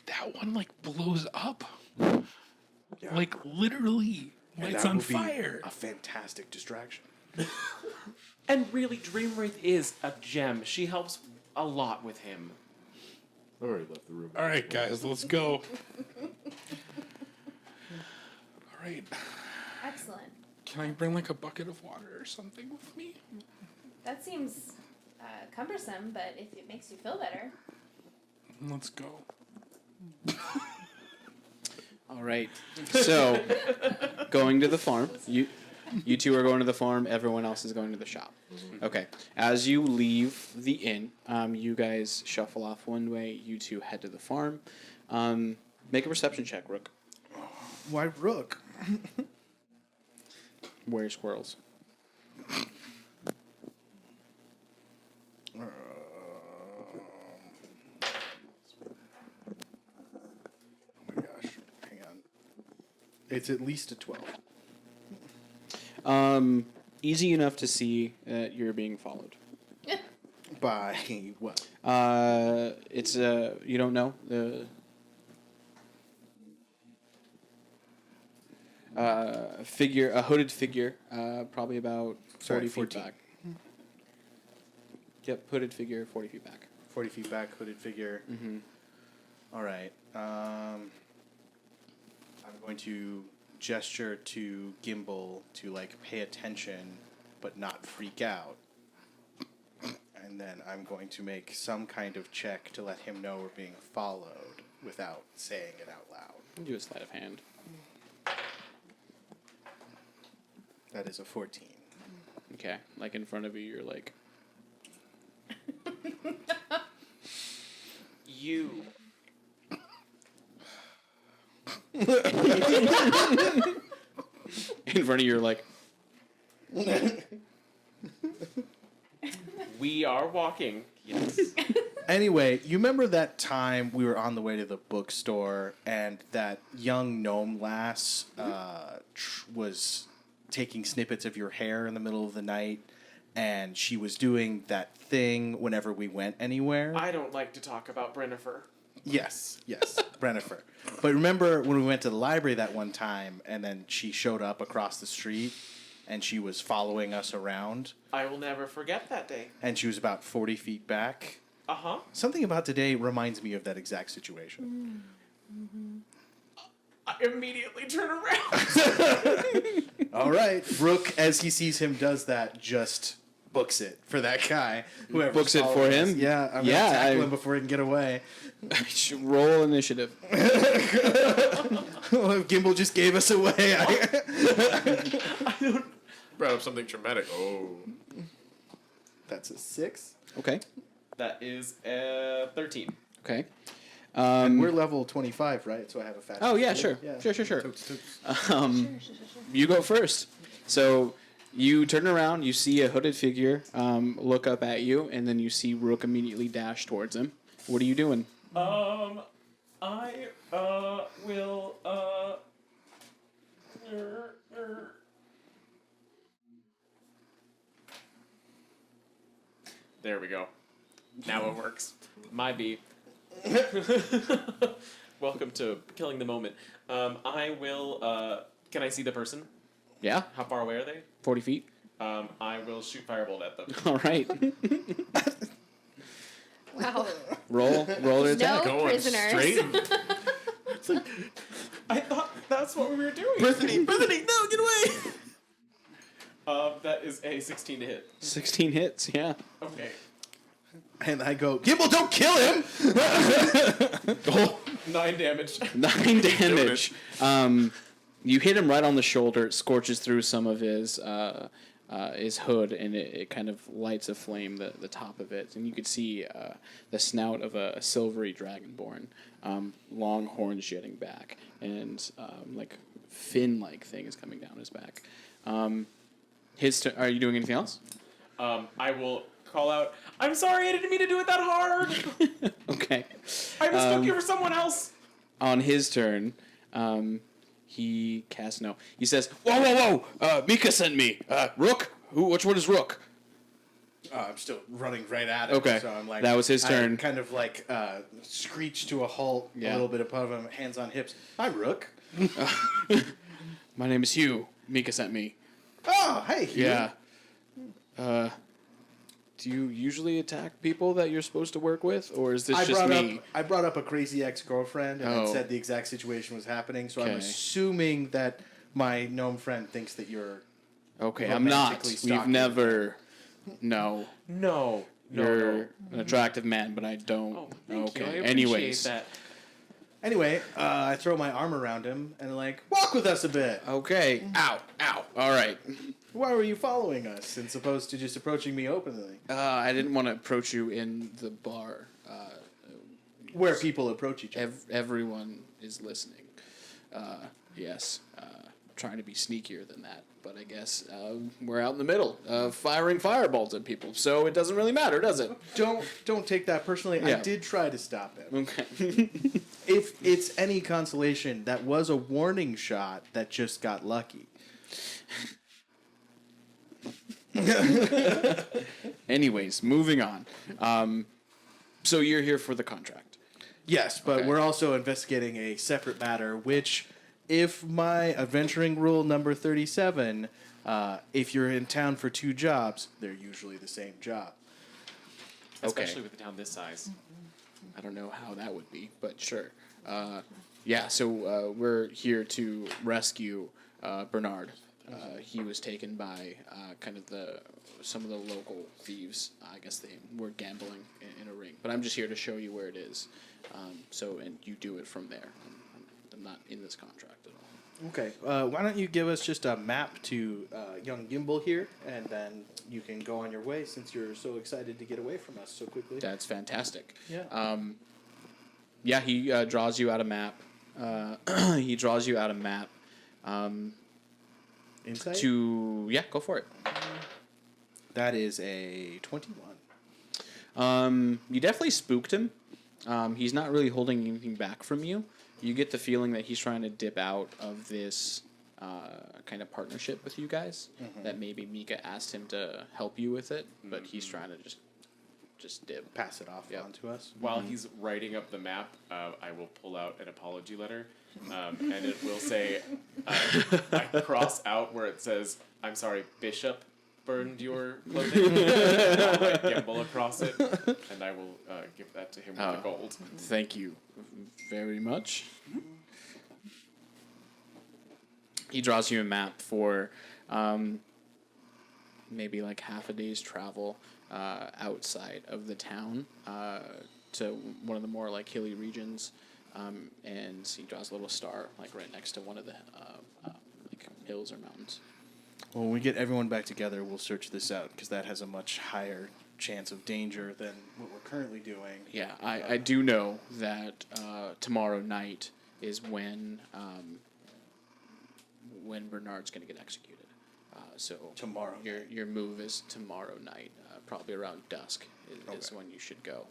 That one, like, blows up. Yeah. Like, literally. And Lights that on would be fire. a fantastic distraction. And really, Dreamwraith is a gem. She helps a lot with him. I already left the room. Alright, guys, let's go. Alright. Excellent. Can I bring, like, a bucket of water or something with me? That seems cumbersome, but if it makes you feel better. Let's go. All right. So, going to the farm. You two are going to the farm. Everyone else is going to the shop. Okay. As you leave the inn, you guys shuffle off one way. You two head to the farm. Make a perception check, Rook. Why Rook? Where are squirrels? Oh my gosh. Hang on. It's at least a 12. Easy enough to see that you're being followed. By what? It's you don't know the figure, a hooded figure, probably about 40 feet 14. back. Yep, hooded figure, 40 feet back. 40 feet back, hooded figure. Mm-hmm. All right. I'm going to gesture to Gimbal to like pay attention, but not freak out. And then I'm going to make some kind of check to let him know we're being followed without saying it out loud. Do a sleight of hand. That is a 14. Okay, like in front of you, you're like, You. in front of you, you're like, We are walking. Yes. Anyway, you remember that time we were on the way to the bookstore and that young gnome lass was taking snippets of your hair in the middle of the night, and she was doing that thing whenever we went anywhere? I don't like to talk about Brennifer. Yes, Brennifer. But remember when we went to the library that one time, and then she showed up across the street, and she was following us around, I will never forget that day. and she was about 40 feet back? Uh-huh. Something about today reminds me of that exact situation. I immediately turn around. All right. Rook, as he sees him, does that, just books it for that guy. Whoever's Books it for following us. him? Yeah, I'm Yeah, going to tackle I- him before he can get away. roll initiative. Gimbal just gave us away. Brought up something traumatic. Oh. That's a 6. Okay. That is 13. Okay. We're level 25, right? So I have a fast. Oh, yeah, speed. sure. Sure. Totes, totes. You go first. So you turn around, you see a hooded figure look up at you, and then you see Rook immediately dash towards him. What are you doing? I will There we go. Now it works. My B. Welcome to killing the moment. I will. Can I see the person? Yeah, How far away are they? 40 feet. I will shoot firebolt at them. All right. Wow. roll to attack. No prisoners. I thought that's what we were doing. Brittany, no, get away! That is a 16 to hit. 16 hits, yeah. Okay. And I go, Gimble, don't kill him! 9 damage. 9 damage. You hit him right on the shoulder. It scorches through some of his hood, and it kind of lights aflame the top of it. And you could see the snout of a silvery dragonborn, long horns jetting back, and like fin-like thing is coming down his back. Are you doing anything else? I will call out, I'm sorry, I didn't mean to do it that hard. Okay. I mistook you for someone else. On his turn, he casts no. He says, "Whoa! Mika sent me. Rook. Which one is Rook?" I'm still running right at him. Okay. So I'm like, That was his turn. I kind of like screech to a halt Yeah. a little bit above him, hands on hips. I'm Rook. My name is Hugh. Mika sent me. Oh, hey, Hugh. Yeah. Do you usually attack people that you're supposed to work with, or is this just me? I brought up a crazy ex-girlfriend and Oh. it said the exact situation was happening, so I'm Okay. assuming that my gnome friend thinks that you're... Okay, I'm not. romantically We've stalking never. No. No. You're an attractive man, but I don't. Oh, thank you. I Okay. appreciate Anyways. that. Anyway, I throw my arm around him and like, walk with us a bit. Okay. Ow. All right. Why were you following us as opposed to just approaching me openly? I didn't want to approach you in the bar. Where people approach each other. Everyone is listening. Yes. Trying to be sneakier than that, but I guess we're out in the middle, firing fireballs at people, so it doesn't really matter, does it? Don't take that personally. Yeah. I did try to stop him. Okay. If it's any consolation, that was a warning shot that just got lucky. Anyways, moving on. So you're here for the contract. Yes, but Okay. we're also investigating a separate matter, which, if my adventuring rule number 37, if you're in town for 2 jobs, they're usually the same job. Especially with a town this size. I don't know how that would be, but sure. Yeah, so we're here to rescue Bernard. He was taken by kind of some of the local thieves. I guess they were gambling in a ring. But I'm just here to show you where it is. And you do it from there. I'm not in this contract at all. Okay, why don't you give us just a map to young Gimbal here, and then you can go on your way since you're so excited to get away from us so quickly. That's fantastic. Yeah. Yeah, he draws you out a map. He draws you out a map. Insight? Go for it. That is a 21. You definitely spooked him. He's not really holding anything back from you. You get the feeling that he's trying to dip out of this kind of partnership with you guys. Mm-hmm. That maybe Mika asked him to help you with it, but he's trying to just dip. Pass it off Yep. onto us. While he's writing up the map, I will pull out an apology letter, and it will say, I cross out where it says, I'm sorry, Bishop burned your clothing. I'll write Gimbal across it, and I will give that to him with the gold. Thank you very much. He draws you a map for maybe like half a day's travel outside of the town to one of the more like hilly regions, and he draws a little star like right next to one of the like hills or mountains. Well, when we get everyone back together, we'll search this out, because that has a much higher chance of danger than what we're currently doing. Yeah, I do know that tomorrow night is when Bernard's going to get executed. So Tomorrow your move is tomorrow night, probably around dusk is Okay. when you should go.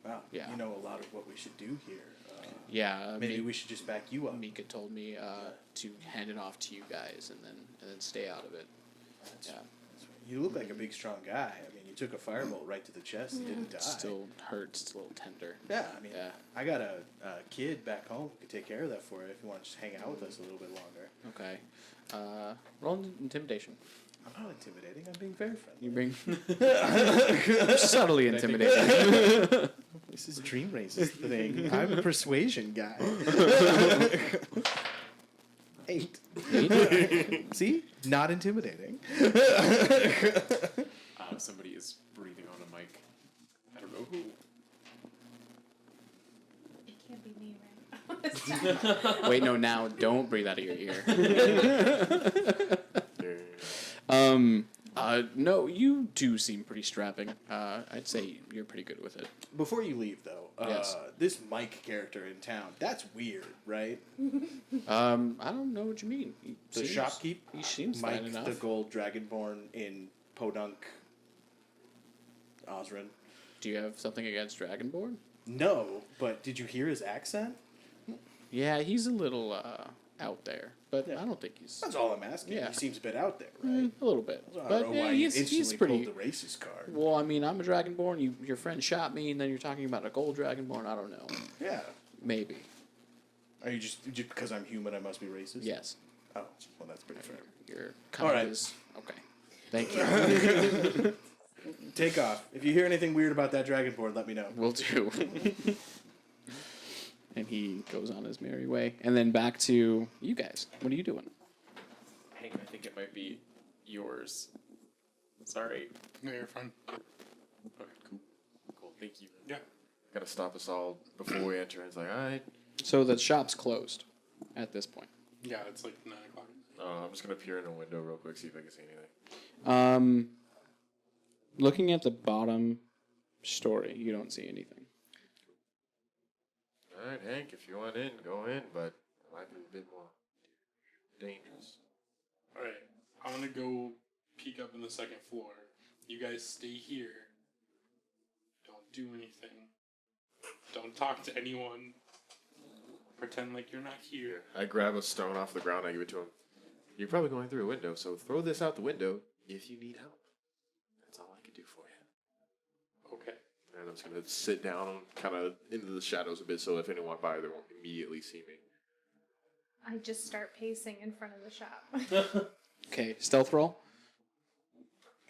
Wow, Yeah. you know a lot of what we should do here. Yeah, Maybe we should just back you up. Mika told me to hand it off to you guys and then stay out of it. Yeah. That's very You look like a big, strong guy. I mean, you took a firebolt right to the chest and didn't die. Still hurts. It's a little tender. Yeah, I mean, Yeah. I got a kid back home who could take care of that for you if you want to just hang out with us a little bit longer. Okay. Roll intimidation. I'm not intimidating. I'm being very friendly. You bring subtly intimidating. This is Dream Race's thing. I'm a persuasion guy. 8. See? Not intimidating. Somebody is breathing on a mic. I don't know who. It can't be me, right? Wait, no. Now, don't breathe out of your ear. No, you do seem pretty strapping. I'd say you're pretty good with it. Before you leave, though, Yes. this Mike character in town, that's weird, right? I don't know what you mean. The shopkeep? He seems fine Mike, enough. the gold dragonborn in Podunk, Osrin. Do you have something against Dragonborn? No, but did you hear his accent? Yeah, he's a little out there, but Yeah. I don't think he's That's all I'm asking. Yeah. He seems a bit out there, right? a little bit. I don't But know yeah, why you he's instantly pretty. pulled the racist card. Well, I mean, I'm a Dragonborn. Your friend shot me, and then you're talking about a gold Dragonborn. I don't know. Yeah. Maybe. Are you just because I'm human, I must be racist? Yes. Oh, well, that's pretty fair. Your All right. is okay. Thank you. Take off. If you hear anything weird about that dragonborn, let me know. Will do. And he goes on his merry way, and then back to you guys. What are you doing? Hank, I think it might be yours. Sorry. No, you're fine. Okay, cool. Cool, thank you. Yeah. Gotta stop us all before we enter. It's like, all right. So the shop's closed at this point. Yeah, it's like 9 o'clock. I'm just gonna peer in a window real quick, see if I can see anything. Looking at the bottom story, you don't see anything. All right, Hank, if you want in, go in, but it might be a bit more dangerous. Alright, I'm gonna go peek up in the second floor. You guys stay here. Don't do anything. Don't talk to anyone. Pretend like you're not here. I grab a stone off the ground, I give it to him. You're probably going through a window, so throw this out the window if you need help. That's all I can do for you. Okay. And I'm just gonna sit down kind of into the shadows a bit, so if anyone by, they won't immediately see me. I just start pacing in front of the shop. Okay, stealth roll.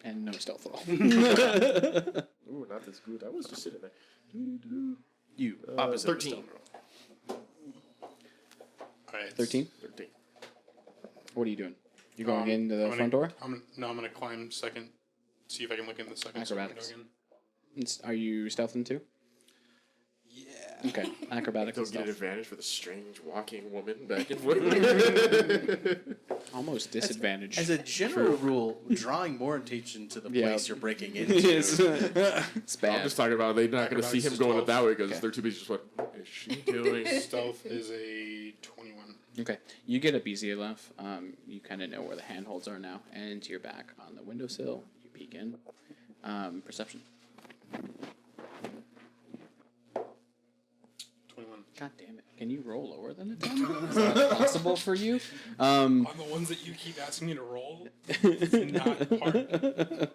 And no stealth roll. Ooh, not this good. I was just sitting there. You, 13. Alright. 13? 13. What are you doing? You're going into I'm the gonna- front door? I'm gonna climb second. See if I can look in the second Acrobatics. window again. Are you stealthing too? Yeah. Okay, acrobatics and Don't get an stealth. advantage for the strange walking woman back and forth. Almost disadvantage. As a general rule, drawing more attention to the Yeah. place you're breaking into. Yes. It's I'm bad. just talking about they're not going to see Acrobatics him is going 12. that way because Okay. they're too busy just what is she doing? Stealth is a 21. Okay, you get up easy enough. You kind of know where the handholds are now, and you're back on the windowsill. You peek in. Perception. 21. God damn it! Can you roll lower than a 10? Is that possible for you? On the ones that you keep asking me to roll, it's not hard.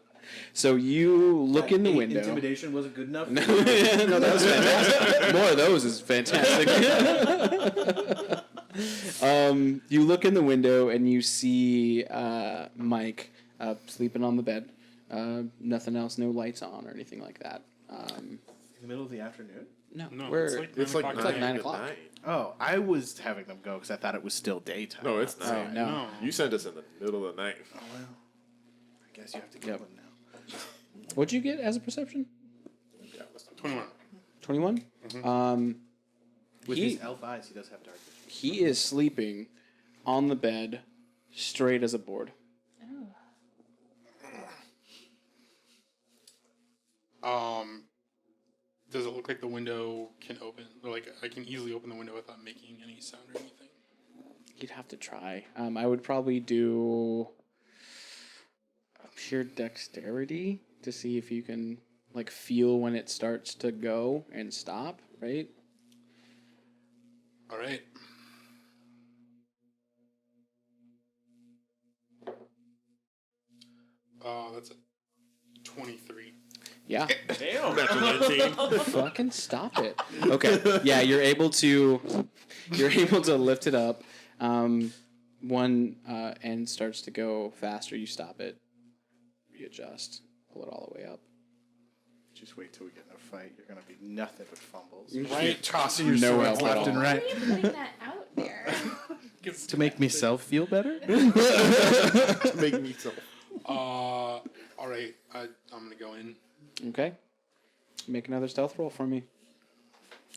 So you look in the 8 window. Intimidation wasn't good enough. No, that was fantastic. More of those is fantastic. You look in the window and you see Mike sleeping on the bed. Nothing else, no lights on or anything like that. In the middle of the afternoon? No, No, we're, it's like It's like 9 it's like at 9 night. o'clock. Oh, I was having them go because I thought it was still daytime. No, it's Oh, not. no. No. You sent us in the middle of the night. Oh, well. I guess you have to kill Yep. him now. What'd you get as a perception? 21. 21? With He- his elf eyes, he does have dark vision. He is sleeping on the bed, straight as a board. Does it look like the window can open? Or like I can easily open the window without making any sound or anything? You'd have to try. I would probably do a pure dexterity to see if you can like feel when it starts to go and stop, right? All right. That's a 23. Yeah. Damn. Fucking stop it. Okay. Yeah, you're able to lift it up. One end starts to go faster. You stop it. Readjust. Pull it all the way up. Just wait till we get in a fight. You're gonna be nothing but fumbles. Right. Tossing your No swords help at left and all. right. Why are you putting that out there? To make myself feel better? Make me so. All right. I'm gonna go in. Okay. Make another stealth roll for me.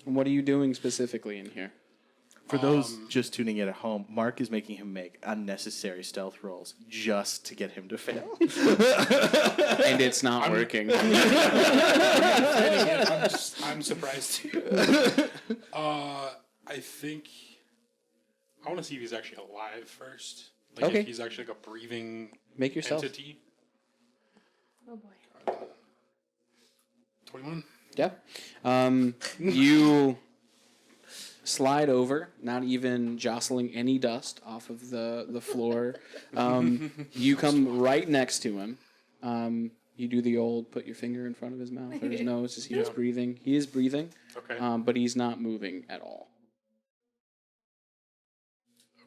And what are you doing specifically in here? For those just tuning in at home, Mark is making him make unnecessary stealth rolls just to get him to fail. And it's not working. I'm surprised too. I think I want to see if he's actually alive first. Like Okay. if he's actually like a breathing Make yourself. entity. Oh boy. 21. Yeah. You slide over, not even jostling any dust off of the floor. You come right next to him. You do the old put your finger in front of his mouth or his nose to see if he's breathing. He is breathing, Okay. but he's not moving at all.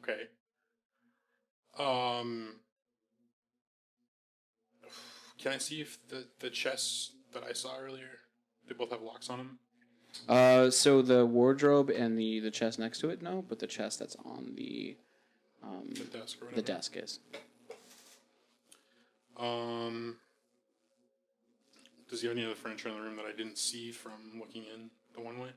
Okay. Can I see if the chests that I saw earlier, they both have locks on them? So the wardrobe and the chest next to it, no, but the chest that's on the Desk or whatever. the desk is. Does he have any other furniture in the room that I didn't see from looking in the one way?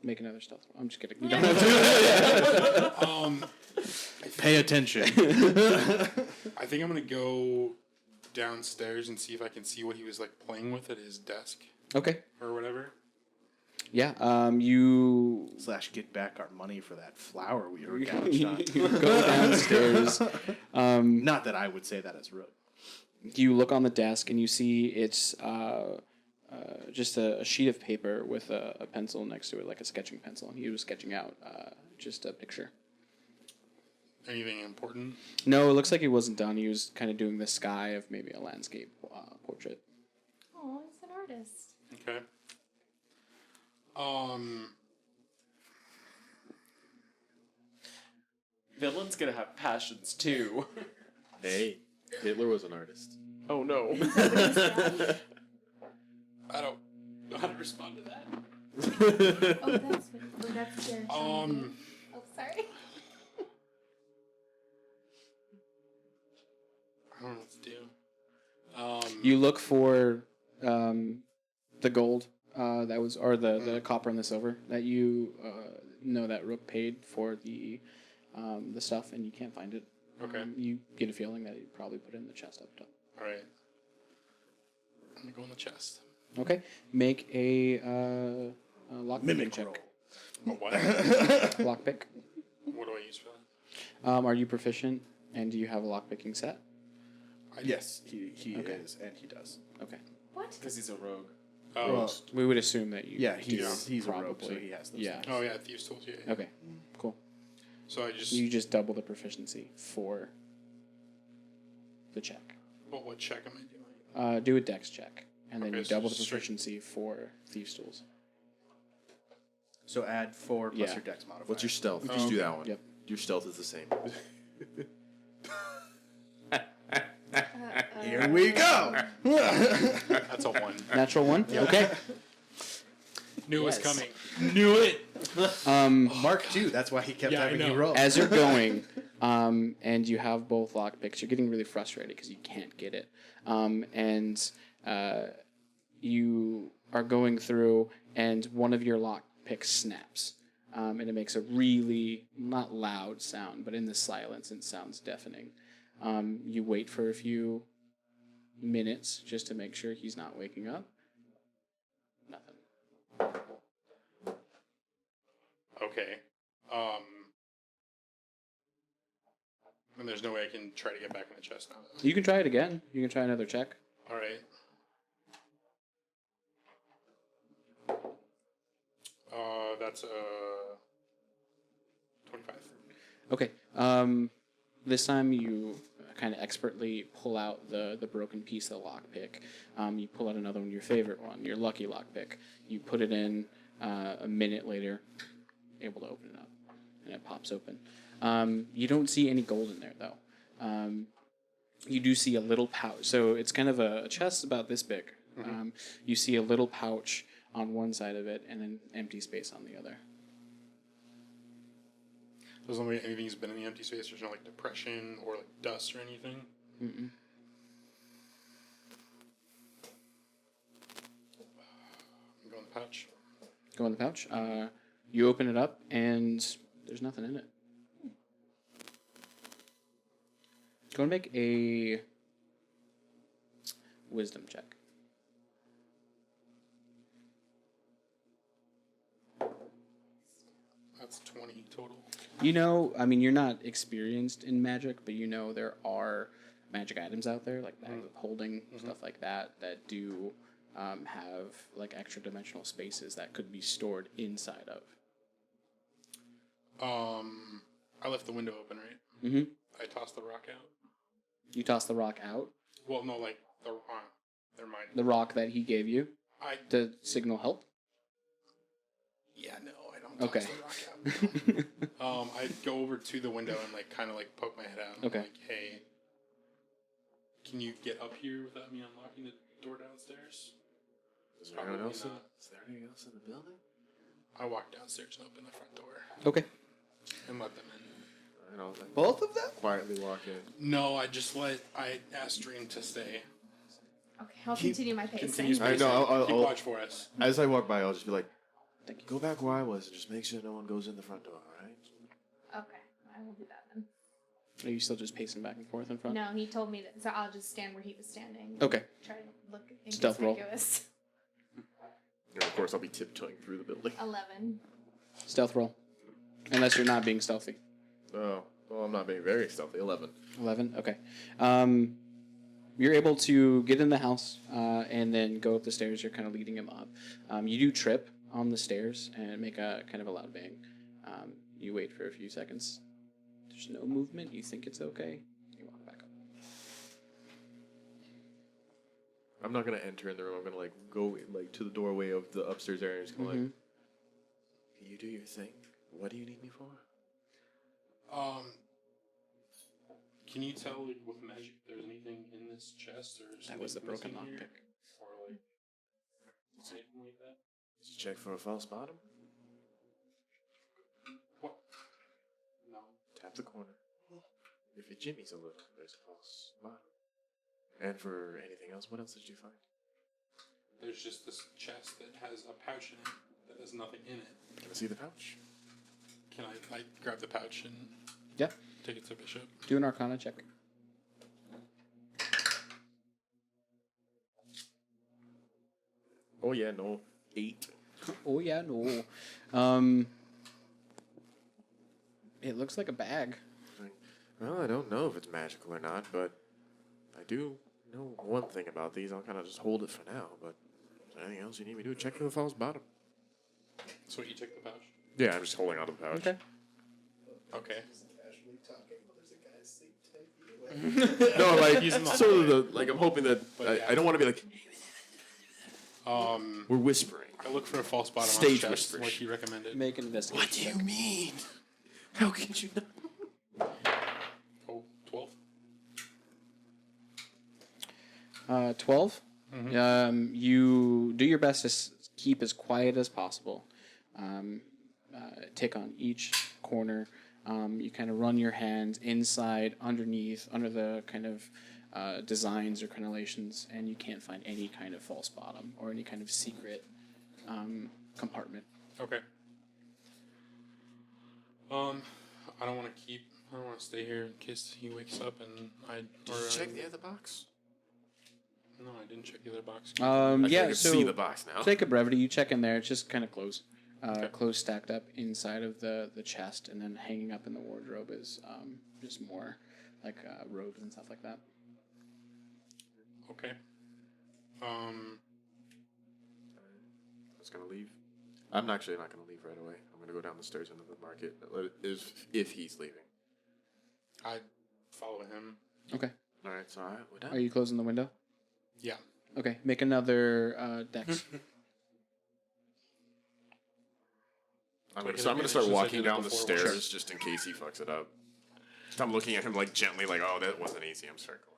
Make another stealth roll. I'm just kidding. You don't have to. Pay attention. I think I'm gonna go downstairs and see if I can see what he was like playing with at his desk Okay. or whatever. Yeah. You / get back our money for that flower we were gouged on. go downstairs. Not that I would say that as Rook. You look on the desk and you see it's just a sheet of paper with a pencil next to it, like a sketching pencil, and he was sketching out just a picture. Anything important? No, it looks like he wasn't done. He was kind of doing the sky of maybe a landscape portrait. Oh, he's an artist. Okay. Villain's gonna have passions too. Hey, Hitler was an artist. Oh no. I don't know how to respond to that. Oh, that's your. Oh, sorry. I don't know what to do. You look for the gold that was, or the copper and the silver that you know that Rook paid for the stuff, and you can't find it. Okay. You get a feeling that he probably put it in the chest up top. All right. I'm gonna go in the chest. Okay, make a lockpicking check. roll. A what? Lockpick. What do I use for that? Are you proficient, and do you have a lockpicking set? Yes, he Okay. is, and he does. Okay. What? Because he's a rogue. Oh, Well, We would assume that you. yeah, do, he's a rogue, so probably. he has those. Yeah. things. oh yeah, thieves tools. Yeah. Okay. Cool. So I just. You just double the proficiency for the check. But what check am I doing? Do a dex check, and then Okay, you so double the just straight- proficiency for thieves' tools. So add 4 plus Yeah. your dex modifier. What's your stealth? Just do that one. Yep. Your stealth is the same. Here we go. That's a 1. Natural one. Okay. Knew it was Yes. coming. Knew it. Mark 2. That's why he kept Yeah, I having you know. roll. As you're going, and you have both lockpicks, you're getting really frustrated because you can't get it. You are going through, and one of your lockpicks snaps. And it makes a really, not loud sound, but in the silence, it sounds deafening. You wait for a few minutes just to make sure he's not waking up. Nothing. Okay. And there's no way I can try to get back in the chest now. You can try it again. You can try another check. All right. That's 25. Okay. This time you kind of expertly pull out the broken piece of the lockpick. You pull out another one, your favorite one, your lucky lockpick. You put it in. A minute later, able to open it up, and it pops open. You don't see any gold in there though. You do see a little pouch. So it's kind of a chest about this big. You see a little pouch on one side of it, and an empty space on the other. Does anything's been in the empty space? There's no like depression or like dust or anything. Mm-mm. Go in the pouch. Go in the pouch. You open it up, and there's nothing in it. Go and make a wisdom check. That's 20 total. You know, I mean, you're not experienced in magic, but you know there are magic items out there, like bags of holding, stuff like that, that do have like extra dimensional spaces that could be stored inside of. I left the window open, right? Mm-hmm. I tossed the rock out. You toss the rock out, Well, no, like the rock. Never mind. the rock that he gave you I to signal help. yeah, no, I don't Okay. toss the rock out. I go over to the window and like kind of like poke my head out. And Okay. I'm like, hey, can you get up here without me unlocking the door downstairs? Is there anyone else? Probably not. Is there anything else in the building? I walk downstairs and open the front door Okay. and let them in. I don't like Both of them? quietly walk in. No, I asked Dream to stay. Okay, I'll continue my pacing. Continues I know, pacing. I'll- Keep I'll- watch for us. As I walk by, I'll just be like, Thank you. go back where I was and just make sure no one goes in the front door, alright? Okay, I will do that then. Are you still just pacing back and forth in front? No, he told me that, so I'll just stand where he was standing. Okay. Try to look Stealth roll. inconspicuous. And of course, I'll be tiptoeing through the building. 11. Stealth roll. Unless you're not being stealthy. Oh, well, I'm not being very stealthy. 11. 11? Okay. You're able to get in the house and then go up the stairs. You're kind of leading him up. You do trip on the stairs and make a kind of a loud bang. You wait for a few seconds. There's no movement. You think it's okay. You walk back up. I'm not gonna enter in the room. I'm gonna like go like to the doorway of the upstairs area and just go like, you do your thing. What do you need me for? Can you tell like, with magic if there's anything in this chest or That was the something broken missing here? lockpick. Or like anything like that? Did you check for a false bottom? What? No. Tap the corner. If it jimmies a little, there's a false bottom. And for anything else, what else did you find? There's just this chest that has a pouch in it that has nothing in it. Can I see the pouch? Can I grab the pouch and Yeah. take it to Bishop? Do an Arcana check. Oh yeah, no. 8. Oh, yeah, no. It looks like a bag. Well, I don't know if it's magical or not, but I do know one thing about these. I'll kind of just hold it for now, but is there anything else you need me to do? Check for the false bottom. So you take the pouch? Yeah, I'm just holding on to the pouch. Okay. Okay. No, like Using the sort of the like I'm hoping that I don't want to be like we're whispering. I look for a false bottom on Stage the chest, whispers. like you recommended. Make an investigation. check. mean? How could you know? Oh, 12? 12. You do your best to keep as quiet as possible. Take on each corner. You kind of run your hands inside, underneath, under the kind of designs or crenellations, and you can't find any kind of false bottom or any kind of secret compartment. Okay. I don't want to stay here in case he wakes up and Check the other box. No, I didn't check the other box. I Yeah, can so see the box now. take a brevity. You check in there. It's just kind of closed. Clothes stacked up inside of the chest, and then hanging up in the wardrobe is just more like robes and stuff like that. Okay. I'm just gonna leave. I'm actually not gonna leave right away. I'm gonna go down the stairs into the market if he's leaving. follow him. Okay. All right, so we're done. Are you closing the window? Yeah. Okay. Make another dex. I'm Like gonna an start advantage, walking since I did it down the before. stairs just in case he fucks it up. So I'm looking at him like gently, like, oh, that wasn't easy. I'm circling.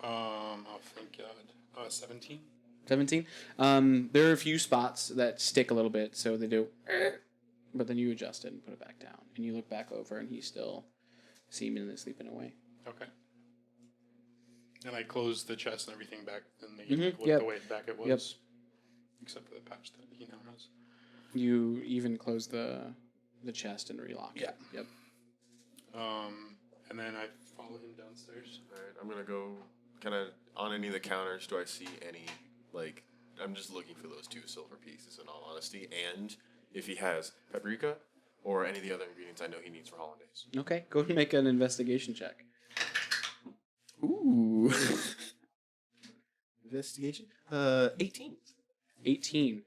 Oh, thank God. 17. 17. There are a few spots that stick a little bit, so they do. But then you adjust it and put it back down, and you look back over, and he's still seemingly sleeping away. Okay. And I closed the chest and everything back, and they Mhm, look yep. the way back it was. Yep. Except for the patch that he now has. You even close the chest and relock it. Yep. And then I follow him downstairs. All right, I'm gonna go kind of on any of the counters. Do I see any, like, I'm just looking for those 2 silver pieces in all honesty, and if he has paprika or any of the other ingredients I know he needs for hollandaise. Okay. Go and make an investigation check. Ooh. Investigation. 18. 18.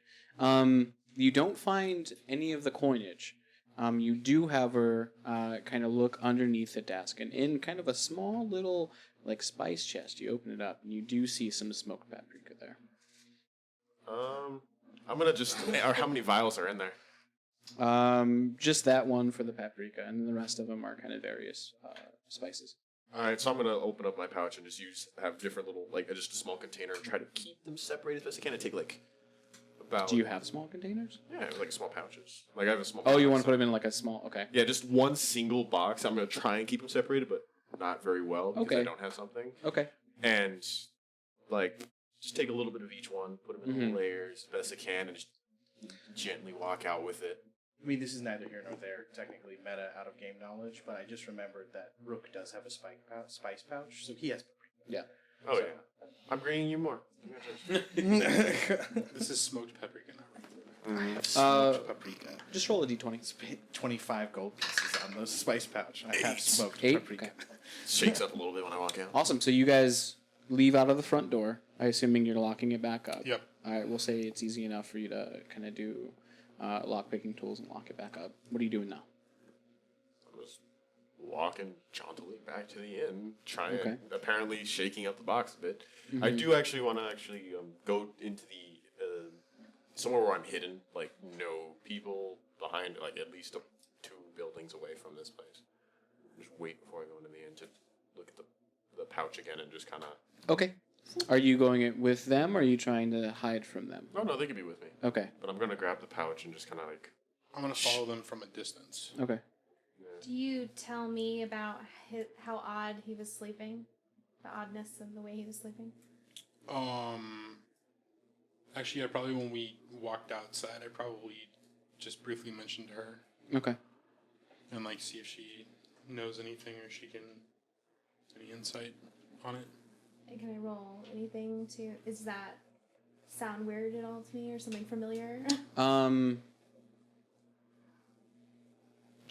You don't find any of the coinage. You do, however, kind of look underneath the desk, and in kind of a small little like spice chest, you open it up, and you do see some smoked paprika there. I'm gonna just. Or how many vials are in there? Just that one for the paprika, and then the rest of them are kind of various spices. All right, so I'm gonna open up my pouch and just have different little, like, just a small container and try to keep them separated as best I can. And take like about. Do you have small containers? Yeah, like small pouches. Like I have a small. Oh, you pouch, want to so- put them in like a small? Okay. Yeah, just one single box. I'm gonna try and keep them separated, but not very well because Okay. I don't have something. Okay. And like, just take a little bit of each one, put them in little layers best I can, and just gently walk out with it. I mean, this is neither here nor there, technically meta out of game knowledge, but I just remembered that Rook does have a spice pouch, so he has. Yeah. Oh yeah, I'm bringing you more. This is smoked paprika, not regular. Smoked paprika. Just roll a d20. Spent 25 gold pieces on the spice pouch. I have smoked 8? paprika. Okay. Shakes up a little bit when I walk out. Awesome. So you guys leave out of the front door. I assuming you're locking it back up. Yep. All right. We'll say it's easy enough for you to kind of do lock picking tools and lock it back up. What are you doing now? I was walking jauntily back to the inn, Okay. apparently shaking up the box a bit. I do actually want to go into the somewhere where I'm hidden, like no people behind, like at least 2 buildings away from this place. Just wait before I go into the inn to look at the pouch again and just kind of. Okay. Are you going it with them, or are you trying to hide from them? Oh no, they could be with me. Okay. But I'm gonna grab the pouch and just kind of like. I'm gonna follow them from a distance. Okay. Do you tell me about how odd he was sleeping? The oddness of the way he was sleeping? Actually, probably when we walked outside, I probably just briefly mentioned to her Okay. and like see if she knows anything or she can any insight on it. And can I roll anything to? Is that sound weird at all to me or something familiar?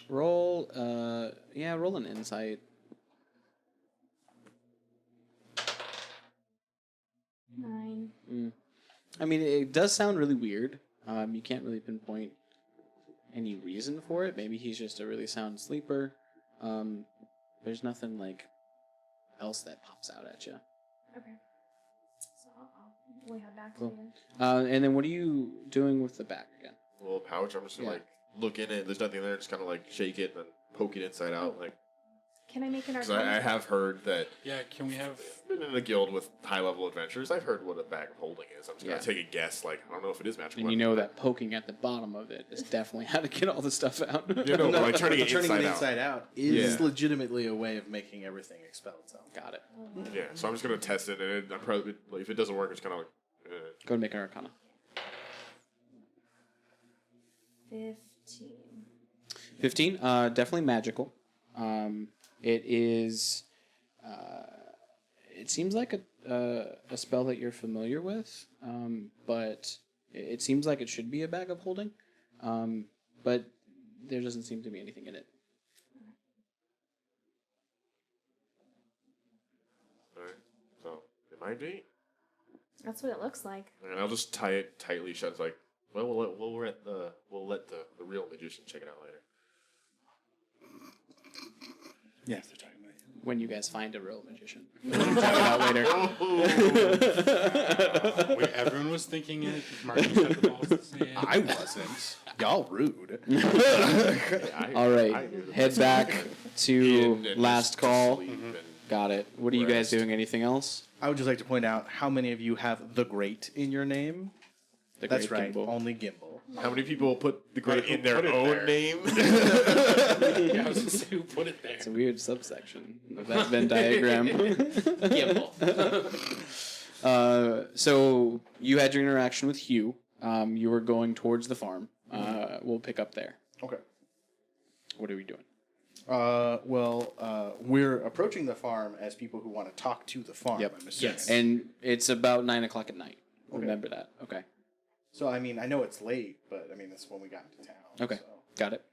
Roll. Roll an insight. 9. I mean, it does sound really weird. You can't really pinpoint any reason for it. Maybe he's just a really sound sleeper. There's nothing like else that pops out at you. Okay. So we'll head back Cool. to you. And then what are you doing with the back again? Little pouch. I'm just gonna Yeah. like look in it. There's nothing there. Just kind of like shake it and then poke it inside out. Like, Can I make an because arcana? I have heard that. Yeah, can we have? Been in a guild with high level adventurers. I've heard what a bag of holding is. I'm just Yeah. gonna take a guess. Like, I don't know if it is magical. And you know that poking at the bottom of it is definitely how to get all the stuff out. You know, but like turning it Turning inside it out. inside out is Yeah. legitimately a way of making everything expelled. So. Got it. Yeah, so I'm just gonna test it, and I'm probably like, if it doesn't work, it's kind of like. Go and make an arcana. 15. 15. Definitely magical. It is. It seems like a spell that you're familiar with, but it seems like it should be a bag of holding, but there doesn't seem to be anything in it. Alright, so it might be, That's what it looks like. and I'll just tie it tightly shut. It's like, well, we'll let the real magician check it out later. Yes, they're talking about it. when you guys find a real magician. We'll talk about later. Everyone was thinking it. Marcus had the balls to say it. I wasn't. Y'all rude. All right, head back to last call. Got it. What are you guys doing? Anything else? I would just like to point out how many of you have the Great in your name. That's Great right, Gimbal. only Gimbal. How many people put the great in their own name? Yeah, I was gonna say who put it there. It's a weird subsection of that Venn diagram. Gimbal. So you had your interaction with Hugh. You were going towards the farm. We'll pick up there. Okay. What are we doing? We're approaching the farm as people who want to talk to the farm. Yep. I'm assuming. Yes. And it's about 9:00 at night. Remember that. Okay. So I mean, I know it's late, but I mean that's when we got into town. Okay. So. Got it.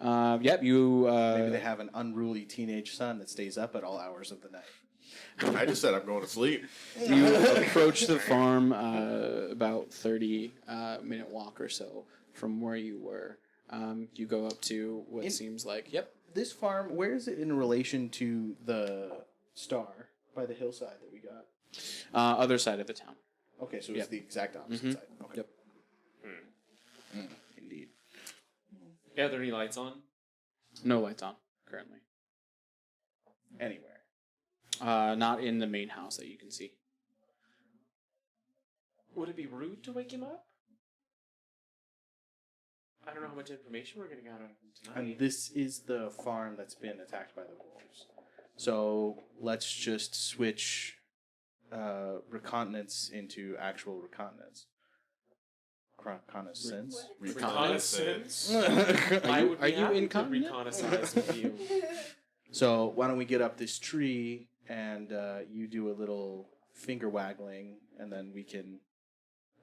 Yep. You. Maybe they have an unruly teenage son that stays up at all hours of the night. I just said I'm going to sleep. You approach the farm about 30-minute walk or so from where you were. You go up to what seems like. Yep. This farm, where is it in relation to the star by the hillside that we got? Other side of the town. Okay, so it's Yep. the exact opposite side. Okay. Yep. Indeed. Are there any lights on? No lights on currently. Anywhere. Not in the main house that you can see. Would it be rude to wake him up? I don't know how much information we're getting out of him tonight. And this is the farm that's been attacked by the wolves. So let's just switch reconnaissance into actual reconnaissance. Reconnaissance? Reconnaissance. Are I you- would are be you happy to incontinent? reconnaissance with you. So why don't we get up this tree and you do a little finger waggling, and then we can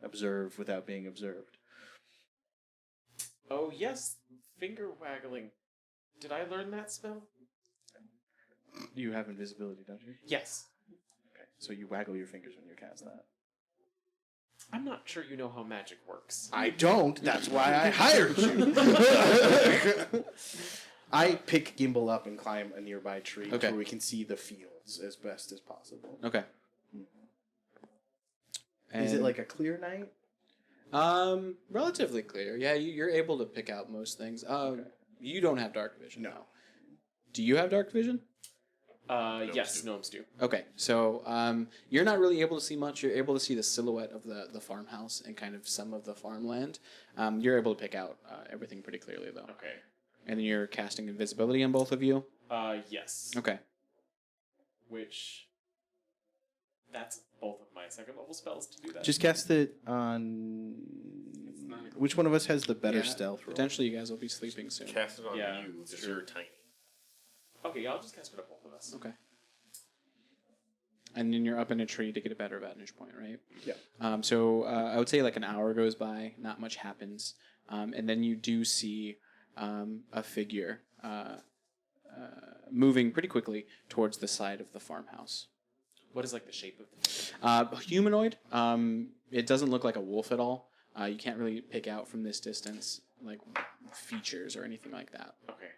observe without being observed. Oh yes, finger waggling. Did I learn that spell? You have invisibility, don't you? Yes. Okay. So you waggle your fingers when you cast that. I'm not sure you know how magic works. I don't. That's why I hired you. I pick Gimbal up and climb a nearby tree Okay. where we can see the fields as best as possible. Okay. Is it And- like a clear night? Relatively clear. Yeah, you're able to pick out most things. You don't have dark vision. No. Do you have dark vision? Yes, gnomes do. Okay, so you're not really able to see much. You're able to see the silhouette of the farmhouse and kind of some of the farmland. You're able to pick out everything pretty clearly, though. Okay. And then you're casting invisibility on both of you? Yes. Okay. Which... That's both of my second level spells to do that. Just cast it on. Which one of us has the better Yeah, stealth roll? Potentially you guys will be sleeping soon. Cast it on Yeah, you because sure. you're tiny. Okay, I'll just cast it on both of us. Okay. And then you're up in a tree to get a better vantage point, right? Yeah. So I would say like an hour goes by, not much happens. And then you do see a figure moving pretty quickly towards the side of the farmhouse. What is like the shape of the... Humanoid. It doesn't look like a wolf at all. You can't really pick out from this distance like features or anything like that. Okay.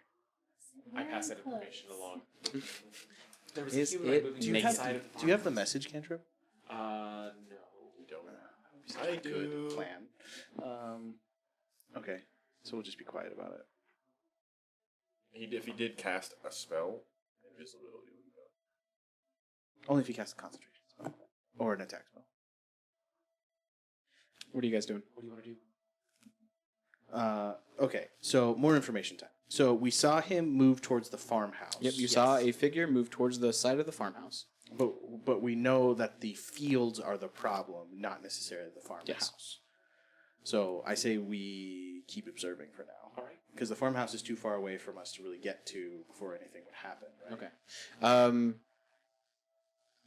I pass that information along. There was Is a humanoid it moving Do to you the have, side of the do you have the message cantrip? No. You don't. I could plan. Okay, so we'll just be quiet about it. If he did cast a spell, invisibility would go. Only if you cast a concentration spell or an attack spell. What are you guys doing? What do you want to do? Okay, so more information time. So we saw him move towards the farmhouse. Yep, you saw a figure move towards the side of the farmhouse. But we know that the fields are the problem, not necessarily the farmhouse. Yes. So I say we keep observing for now. All right. Because the farmhouse is too far away from us to really get to before anything would happen. Right? Okay.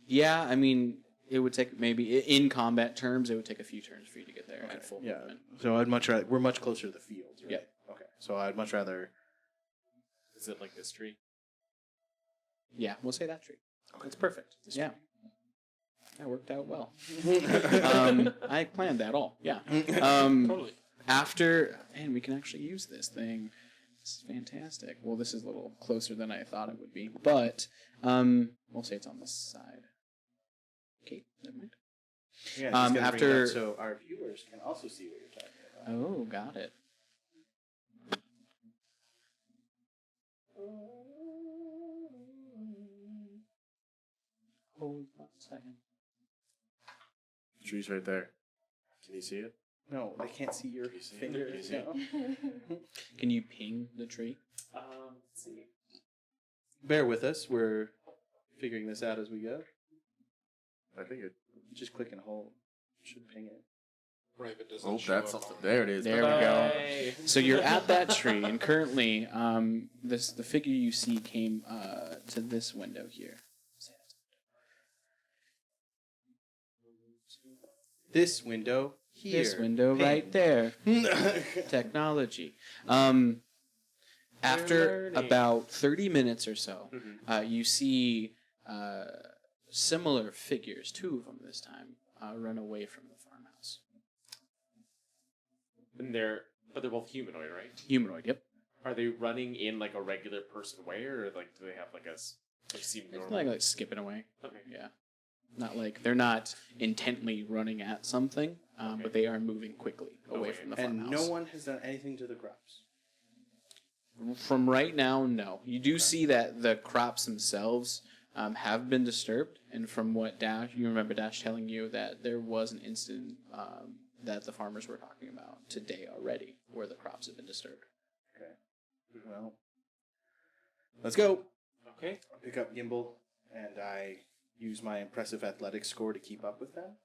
Yeah, I mean, it would take maybe in combat terms, it would take a few turns for you to get there at full Yeah. movement. So I'd much rather we're much closer to the fields, right? Yep. Okay. So I'd much rather. Is it like this tree? Yeah, we'll say that tree. That's perfect. Yeah. That worked out well. I planned that all. Yeah. Totally. After, and we can actually use this thing. This is fantastic. Well, this is a little closer than I thought it would be. But We'll say it's on this side. Okay, never mind. Yeah, just gonna bring it after- up so our viewers can also see what you're talking about. Oh, got it. Hold 1 second. The tree's right there. Can you see it? No, they can't see your you see it? finger. Can you see it? No. Can you ping the tree? Let's see. Bear with us. We're figuring this out as we go. I think it. Just click and hold. Should ping it. Right, but doesn't Oh, show that's up something. on- There it is. There we go. Hey. So you're at that tree, and currently, the figure you see came to this window here. This window here. This window Ping. right there. Technology. After learning. about 30 minutes or so, you see similar figures, 2 of them this time, run away from the farmhouse. And but they're both humanoid, right? Humanoid, yep. Are they running in like a regular person way, or like do they have like seem It's normal? like skipping away. Okay. Yeah. Not like they're not intently running at something, but they are moving quickly away from the farmhouse. And no one has done anything to the crops. From right now, no. You do see that the crops themselves have been disturbed, and from what you remember Dash telling you that there was an incident that the farmers were talking about today already, where the crops have been disturbed. Okay. Well, let's go. Okay. I pick up Gimbal, and I use my impressive athletics score to keep up with them.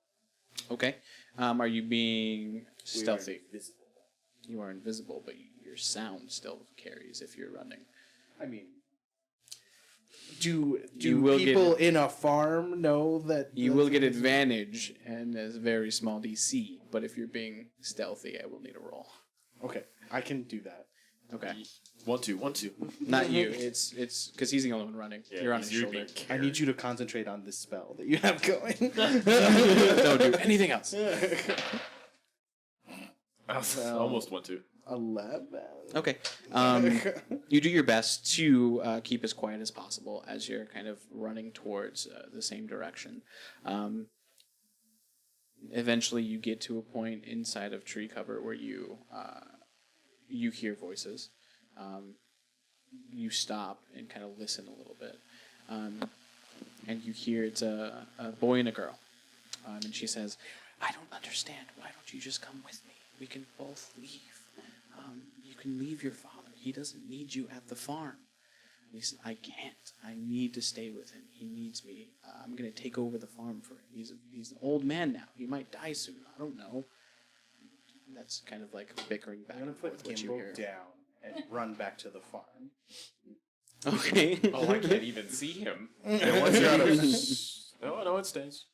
Okay. Are you being stealthy? We are invisible. You are invisible, but your sound still carries if you're running. I mean, do You will people get- in a farm know that You will get advantage and a very small DC, but if you're being stealthy, I will need a roll. Okay, I can do that. Okay. 1, 2, 1, 2. Not you. It's because he's the only one running. You're on his shoulder. I need you to concentrate on this spell that you have going. Don't do anything else. Almost 1, 2. 11. Okay. You do your best to keep as quiet as possible as you're kind of running towards the same direction. Eventually, you get to a point inside of tree cover where you hear voices. You stop and kind of listen a little bit, and you hear it's a boy and a girl, and she says, "I don't understand. Why don't you just come with me? We can both leave. You can leave your father. He doesn't need you at the farm." And he said, "I can't. I need to stay with him. He needs me. I'm going to take over the farm for him. He's an old man now. He might die soon. I don't know." And that's kind of like bickering back I'm going and to put forth what you hear. Gimbal down and run back to the farm. Okay. Oh, I can't even see him. And once you're out of... No, it stays.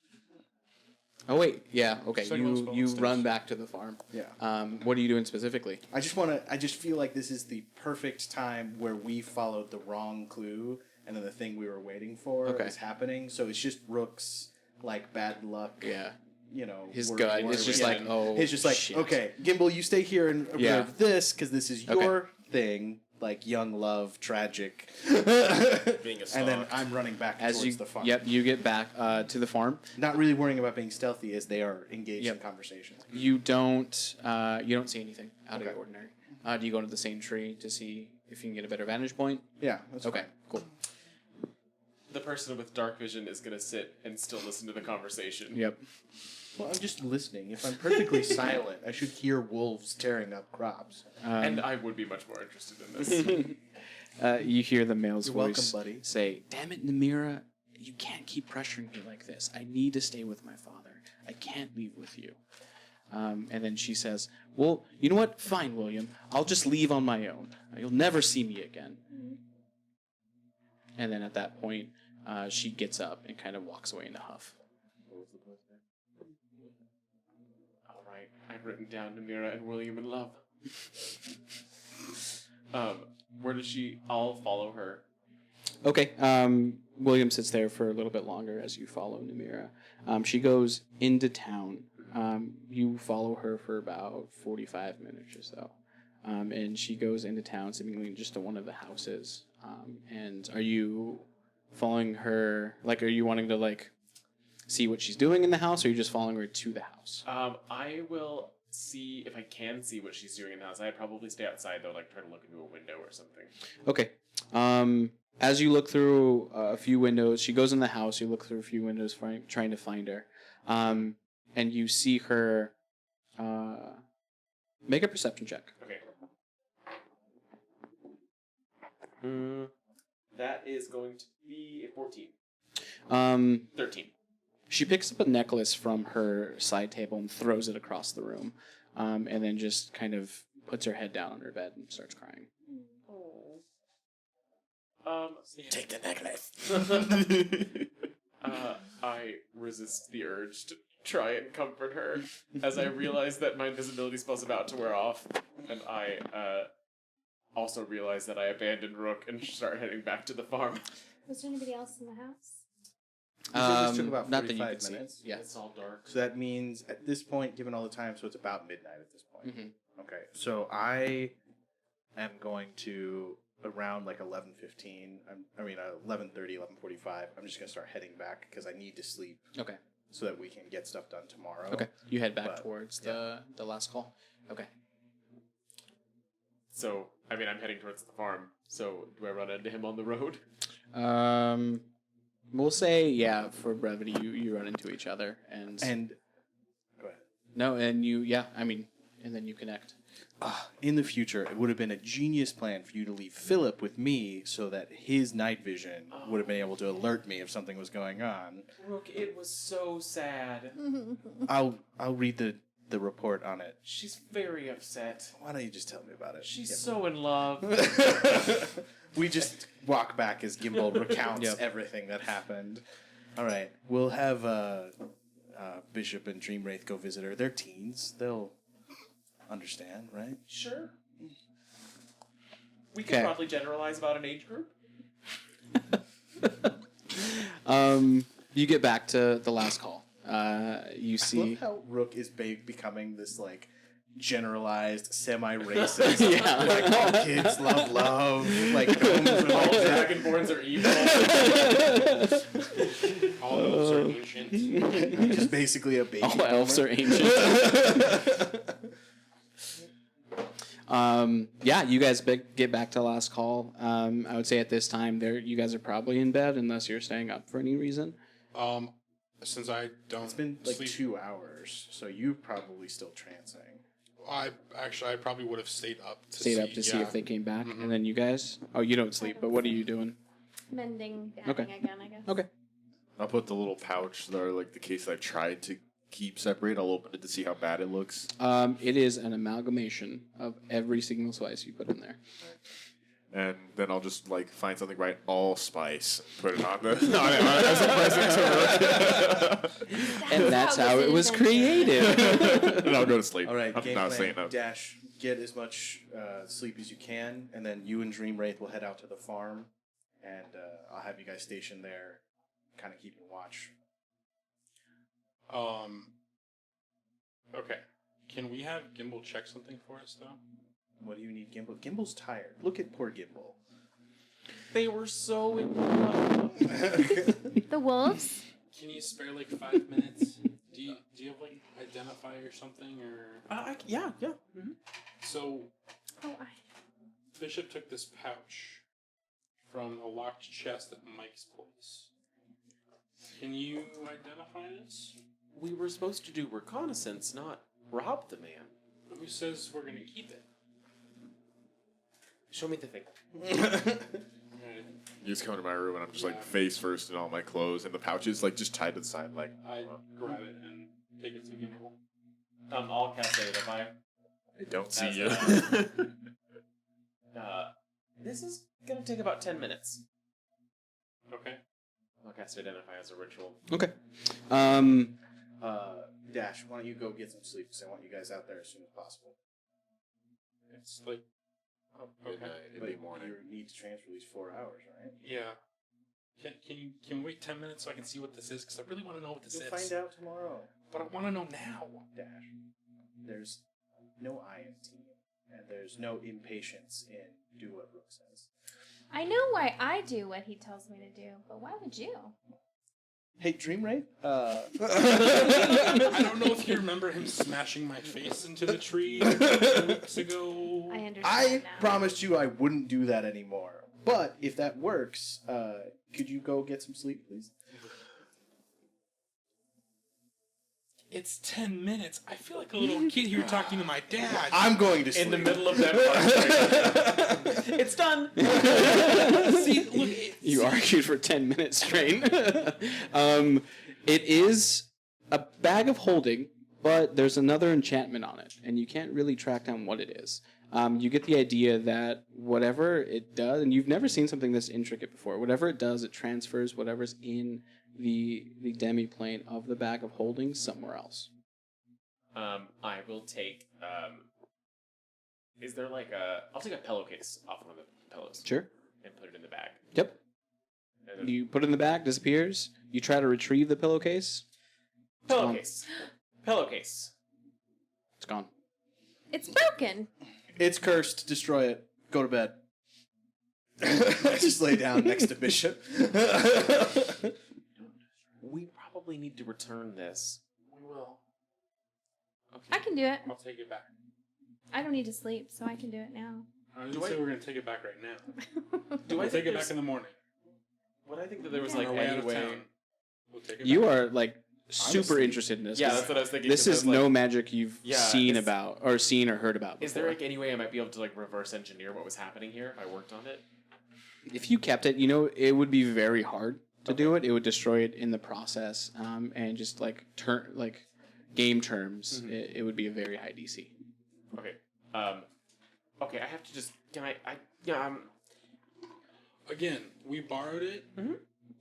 Oh wait, yeah, okay. Second one's You bonus run stage. back to the farm. Yeah. What are you doing specifically? I just feel like this is the perfect time where we followed the wrong clue and then the thing we were waiting for Okay. is happening. So it's just Rook's like bad luck. Yeah. You know, His word- gut word is just reason. like, oh, It's just like, shit. okay, Gimbal, you stay here and observe Yeah. this because this is Okay. your thing, like young love, tragic. Being a And then stalk. I'm running back As towards you, the farm. yep, you get back to the farm. Not really worrying about being stealthy as they are engaged Yep. in conversation. You don't see anything out of Okay. the ordinary. Do you go to the same tree to see if you can get a better vantage point? Yeah. That's Okay, fine. cool. The person with dark vision is gonna sit and still listen to the conversation. Yep. Well, I'm just listening. If I'm perfectly silent, I should hear wolves tearing up crops. And I would be much more interested in this. You hear the male's You're voice welcome, buddy. say, "Damn it, Namira, you can't keep pressuring me like this. I need to stay with my father. I can't leave with you." And then she says, "Well, you know what? Fine, William. I'll just leave on my own. You'll never see me again." And then at that point, she gets up and kind of walks away in a huff. All right, I've written down Namira and William in love. Where does she? I'll follow her. Okay. William sits there for a little bit longer as you follow Namira. She goes into town. You follow her for about 45 minutes or so. And she goes into town, seemingly just to one of the houses. And are you following her? Like, are you wanting to like see what she's doing in the house, or are you just following her to the house? I will see if I can see what she's doing in the house. I'd probably stay outside though, like try to look into a window or something. Okay. As you look through a few windows, she goes in the house. You look through a few windows, trying to find her, and you see her. Make a perception check. Okay. That is going to be a 14. 13. She picks up a necklace from her side table and throws it across the room, and then just kind of puts her head down on her bed and starts crying. Take the necklace. I resist the urge to try and comfort her as I realize that my invisibility spell's about to wear off, and I also realize that I abandoned Rook and start heading back to the farm. Was there anybody else in the house? You said this took about Not that you 45 could see. minutes. Yeah. It's all dark. So that means at this point, given all the time, so it's about midnight at this point. Mhm. Okay, so I am going to around like 11:15. 11:30, 11:45. I'm just gonna start heading back because I need to sleep Okay. so that we can get stuff done tomorrow. Okay. You head back But, towards the last call. Okay. So, I'm heading towards the farm. So, do I run into him on the road? We'll say for brevity, you run into each other and Go ahead. no, and and then you connect. In the future, it would have been a genius plan for you to leave Philip with me so that his night vision would have been able to alert me if something was going on. Rook, it was so sad. I'll read the report on it. She's very upset. Why don't you just tell me about it? She's so in love. We just walk back as Gimbal recounts Yep. everything that happened. All right, we'll have Bishop and Dreamwraith go visit her. They're teens. They'll understand, right? Sure. We can Okay. probably generalize about an age group. You get back to the last call. You I see. love how Rook is becoming this like generalized semi-racist. Yeah. Like all kids love love. Like gnomes are All like that. dragonborns are evil. All elves are ancient. Just basically a baby. All elves are ancient. You guys get back to last call. I would say at this time, you guys are probably in bed unless you're staying up for any reason. Since I don't It's been like sleep, 2 hours, so you're probably still trancing. I probably would have stayed up to Stayed see, up to see if they came back, Mhm. and then you guys. Oh, you don't sleep, but what are you doing? Mending, Okay. adding again, I guess. Okay. I'll put the little pouch, or like the case that I tried to keep separate. I'll open it to see how bad it looks. It is an amalgamation of every single spice you put in there. And then I'll just like find something right allspice, put it on as a present to And that's how it was invented. created. and I'll go to sleep. All right, I'm game not plan. saying no. Dash, get as much sleep as you can, and then you and Dreamwraith will head out to the farm, and I'll have you guys stationed there, kind of keeping watch. Okay. Can we have Gimbal check something for us though? What do you need, Gimbal? Gimbal's tired. Look at poor Gimbal. They were so in love. The wolves? Can you spare like 5 minutes? Do you have like identify or something or? Yeah. Mm-hmm. So Oh, Bishop took this pouch from a locked chest at Mike's place. Can you identify this? We were supposed to do reconnaissance, not rob the man. Who says we're gonna keep it? Show me the thing. Alright. You just come to my room and I'm just like face first in all my clothes and the pouches like just tied to the side like. I grab it and take it to Gimbal. I'll cast Identify. I don't see you. This is gonna take about 10 minutes. Okay. I'll cast Identify as a ritual. Okay. Dash, why don't you go get some sleep? Because I want you guys out there as soon as possible. It's like okay. Midnight in But the morning. you need to transfer these 4 hours, right? Yeah. Can we wait 10 minutes so I can see what this is? Because I really want to know what this You'll is. find out tomorrow. But I want to know now. Dash. There's no I in team, and there's no impatience in do what Rook says. I know why I do what he tells me to do, but why would you? Hey, Dream Ray. I don't know if you remember him smashing my face into the tree a few weeks ago. I understand I now. promised you I wouldn't do that anymore. But if that works, could you go get some sleep, please? It's 10 minutes. I feel like a little kid here talking to my dad. I'm going to sleep. In the middle of that part. It's done. See, look, You argued for 10 minutes straight. It is a bag of holding, but there's another enchantment on it, and you can't really track down what it is. You get the idea that whatever it does, and you've never seen something this intricate before, whatever it does, it transfers whatever's in the demi-plane of the bag of holding somewhere else. I will take. Is there like I'll take a pillowcase off one of the pillows. Sure. And put it in the bag. Yep. And You put it in the bag, disappears. You try to retrieve the pillowcase. pillowcase. Pillowcase. It's gone. It's broken. It's cursed. Destroy it. Go to bed. Just lay down next to Bishop. We probably need to return this. We will. Okay. I can do it. I'll take it back. I don't need to sleep, so I can do it now. I didn't say we're going to take it back right now. Do I We'll think take it there's- back in the morning. Would I think that there was On like our way any out of way? town. We'll take it You back. are like super Honestly. interested in this. Yeah, 'cause that's what I was thinking. this 'cause I is was like, no magic you've Yeah, seen is- about or seen or heard about. Is there before. like any way I might be able to like reverse engineer what was happening here if I worked on it? If you kept it, it would be very hard to do it. It would destroy it in the process, and just like game terms, it would be a very high DC. Okay. Okay. I have to just. Can I? Again, we borrowed it. Mhm.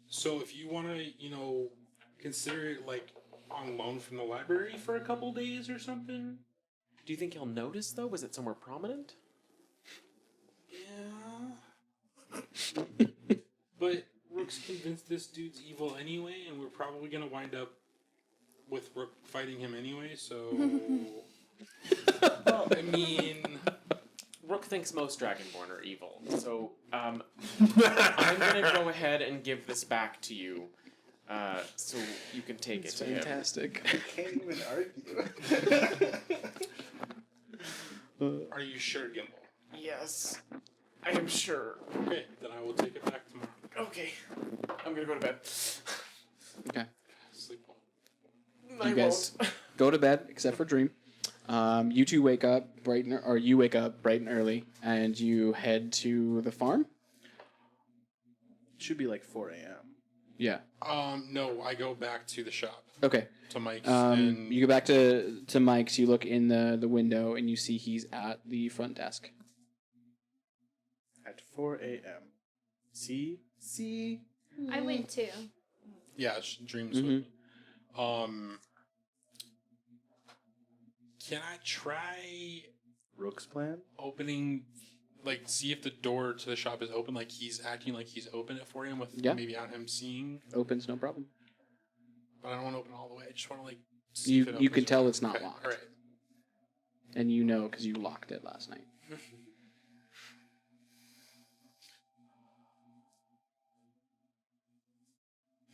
So if you want to, consider it like on loan from the library for a couple days or something. Do you think he'll notice though? Was it somewhere prominent? Yeah. But Rook's convinced this dude's evil anyway, and we're probably going to wind up with Rook fighting him anyway, so... Well, I mean... Rook thinks most Dragonborn are evil, so I'm gonna go ahead and give this back to you, so you can take it to him. Fantastic. Can't even argue. Are you sure, Gimbal? Yes, I am sure. Okay, then I will take it back tomorrow. Okay, I'm gonna go to bed. Okay. Sleep well. I You guys won't. go to bed, except for Dream. You two wake up you wake up bright and early, and you head to the farm. Should be like 4 a.m. Yeah. No, I go back to the shop, Okay. to Mike's, and... You go back to Mike's. You look in the window, and you see he's at the front desk. At 4 a.m. See? I went too. Yeah, Dream's with me. Can I try Rook's plan? opening, see if the door to the shop is open, like he's acting like he's open at 4 a.m. with maybe out him seeing, Opens, no problem. but I don't want to open all the way. I just want to, see if it You can opens. tell it's not Okay, locked. all right. And you know because you locked it last night.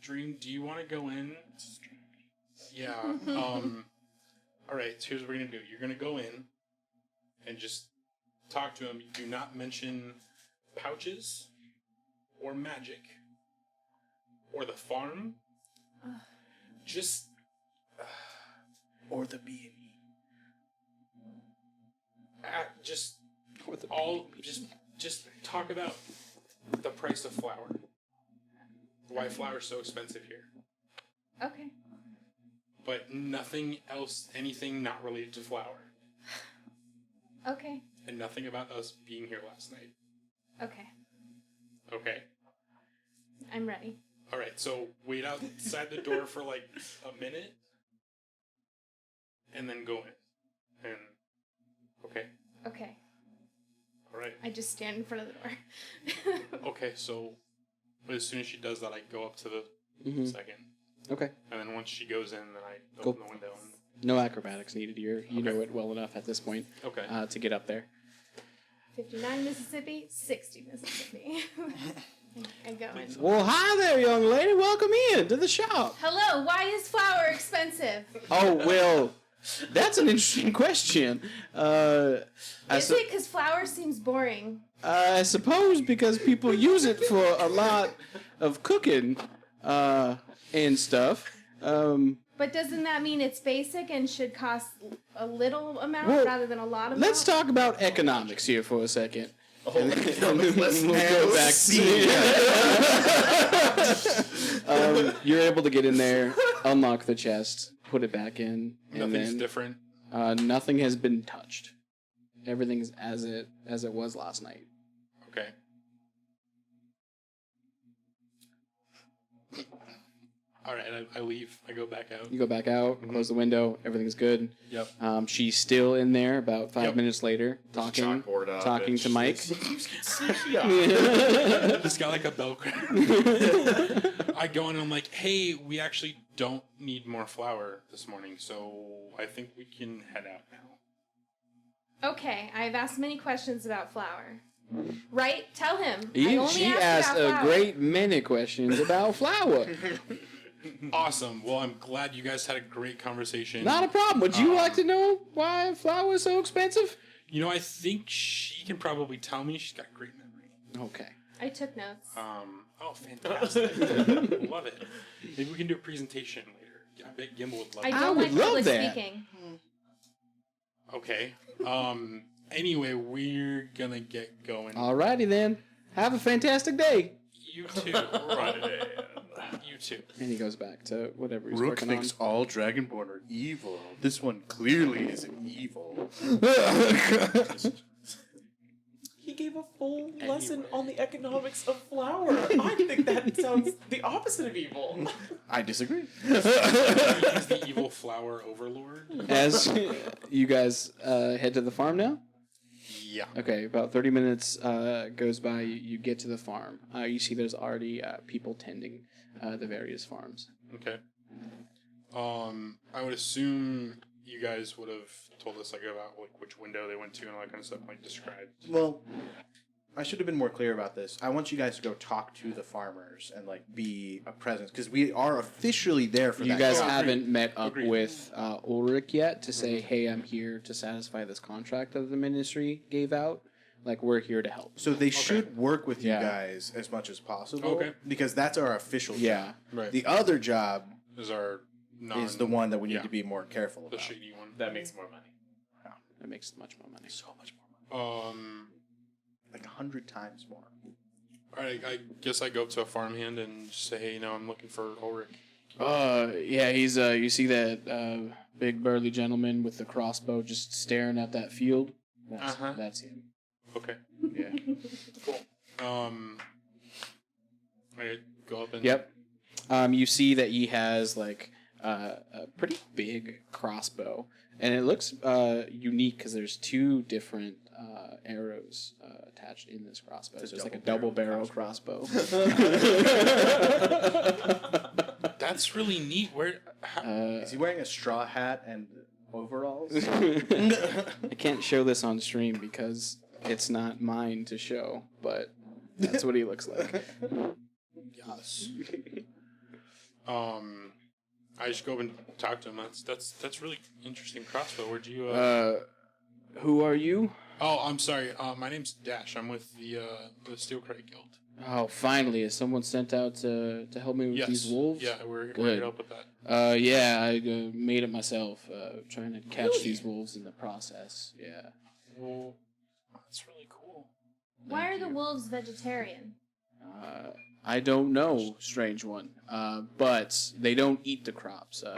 Dream, do you want to go in? Yeah. All right, so here's what we're going to do. You're going to go in and just talk to him. Do not mention pouches or magic or the farm. Just... Or the B&E? just talk about the price of flour. Why flour's so expensive here. Okay. But nothing else, anything not related to flour. Okay. And nothing about us being here last night. Okay. Okay? I'm ready. Alright, so wait outside the door for a minute. And then go in. And, okay? Okay. Alright. I just stand in front of the door. Okay, so, but as soon as she does that, I go up to the second. Okay. And then once she goes in, then I Go. open the window. And, No acrobatics needed. You know it well enough at this point okay. to get up there. 59 Mississippi, 60 Mississippi. And going. Well, hi there, young lady. Welcome in to the shop. Hello, why is flour expensive? Oh, well, that's an interesting question. Is it because flour seems boring? I suppose because people use it for a lot of cooking and stuff. But doesn't that mean it's basic and should cost a little amount Well, rather than a lot amount? Let's talk about economics here for a second. And then we'll go back to you're able to get in there, unlock the chest, put it back in, and Nothing's then different. nothing has been touched. Everything's as it was last night. Okay. All right, I leave. I go back out. You go back out, close the window, everything's good. Yep. She's still in there about 5 Yep. minutes later, talking chalkboard up, talking to Mike. Just got like a bell crack. I go in and I'm like, hey, we actually don't need more flour this morning, so I think we can head out now. Okay, I've asked many questions about flour. Right? Tell him. She asked a about flour. great many questions about flour. Awesome. Well, I'm glad you guys had a great conversation. Not a problem. Would you like to know why flour is so expensive? You know, I think she can probably tell me. She's got great memory. Okay. I took notes. Oh, fantastic. Love it. Maybe we can do a presentation later. Yeah, I bet Gimbal would love I it. don't would like love public that. speaking. Okay. Anyway, we're gonna get going. Alrighty then. Have a fantastic day. You too. Right. You too. And he goes back to whatever he's Rook working thinks all Dragonborn are evil. This one clearly isn't evil. He gave a full lesson on the economics of flour. I think that sounds the opposite of evil. I disagree. He's the evil flower overlord. on. As you guys head to the farm now? Yeah. Okay, about 30 minutes goes by. You get to the farm. You see there's already people tending the various farms. Okay. I would assume you guys would have told us like about like which window they went to and all that kind of stuff, like described. Well, I should have been more clear about this. I want you guys to go talk to the farmers and like be a presence because we are officially there for You that. guys job. haven't met up Agreed. with Ulrich yet to say, hey, I'm here to satisfy this contract that the ministry gave out. Like, we're here to help. So they should work with you Yeah. guys as much as possible. Okay. Because that's our official Yeah. job. Right. The other job Is our is the one that we need yeah. to be more careful the about. shady one. That makes more money. It makes much more money. So much more money. Um. Like 100 times more. All right. I guess I go up to a farmhand and just say, hey, I'm looking for Ulrich. Yeah, he's, you see that big burly gentleman with the crossbow just staring at that field? That's him. Okay. Yeah. I go up and Yep. You see that he has like a pretty big crossbow, and it looks unique because there's two different arrows attached in this crossbow. So it's like a double barrel crossbow. That's really neat. Where? How, Is he wearing a straw hat and overalls? I can't show this on stream because it's not mine to show, but that's what he looks like. yes. I just go up and talk to him. That's really interesting crossbow. Where'd you? Who are you? Oh, I'm sorry. My name's Dash. I'm with the Steel Credit Guild. Oh, finally, is someone sent out to help me with Yes. these wolves? Yeah, we're here Good. to help with that. Yeah, I made it myself, trying to catch these wolves in the process. Yeah. Well, that's really cool. Why are the you. wolves vegetarian? I don't know, strange one. But they don't eat the crops. I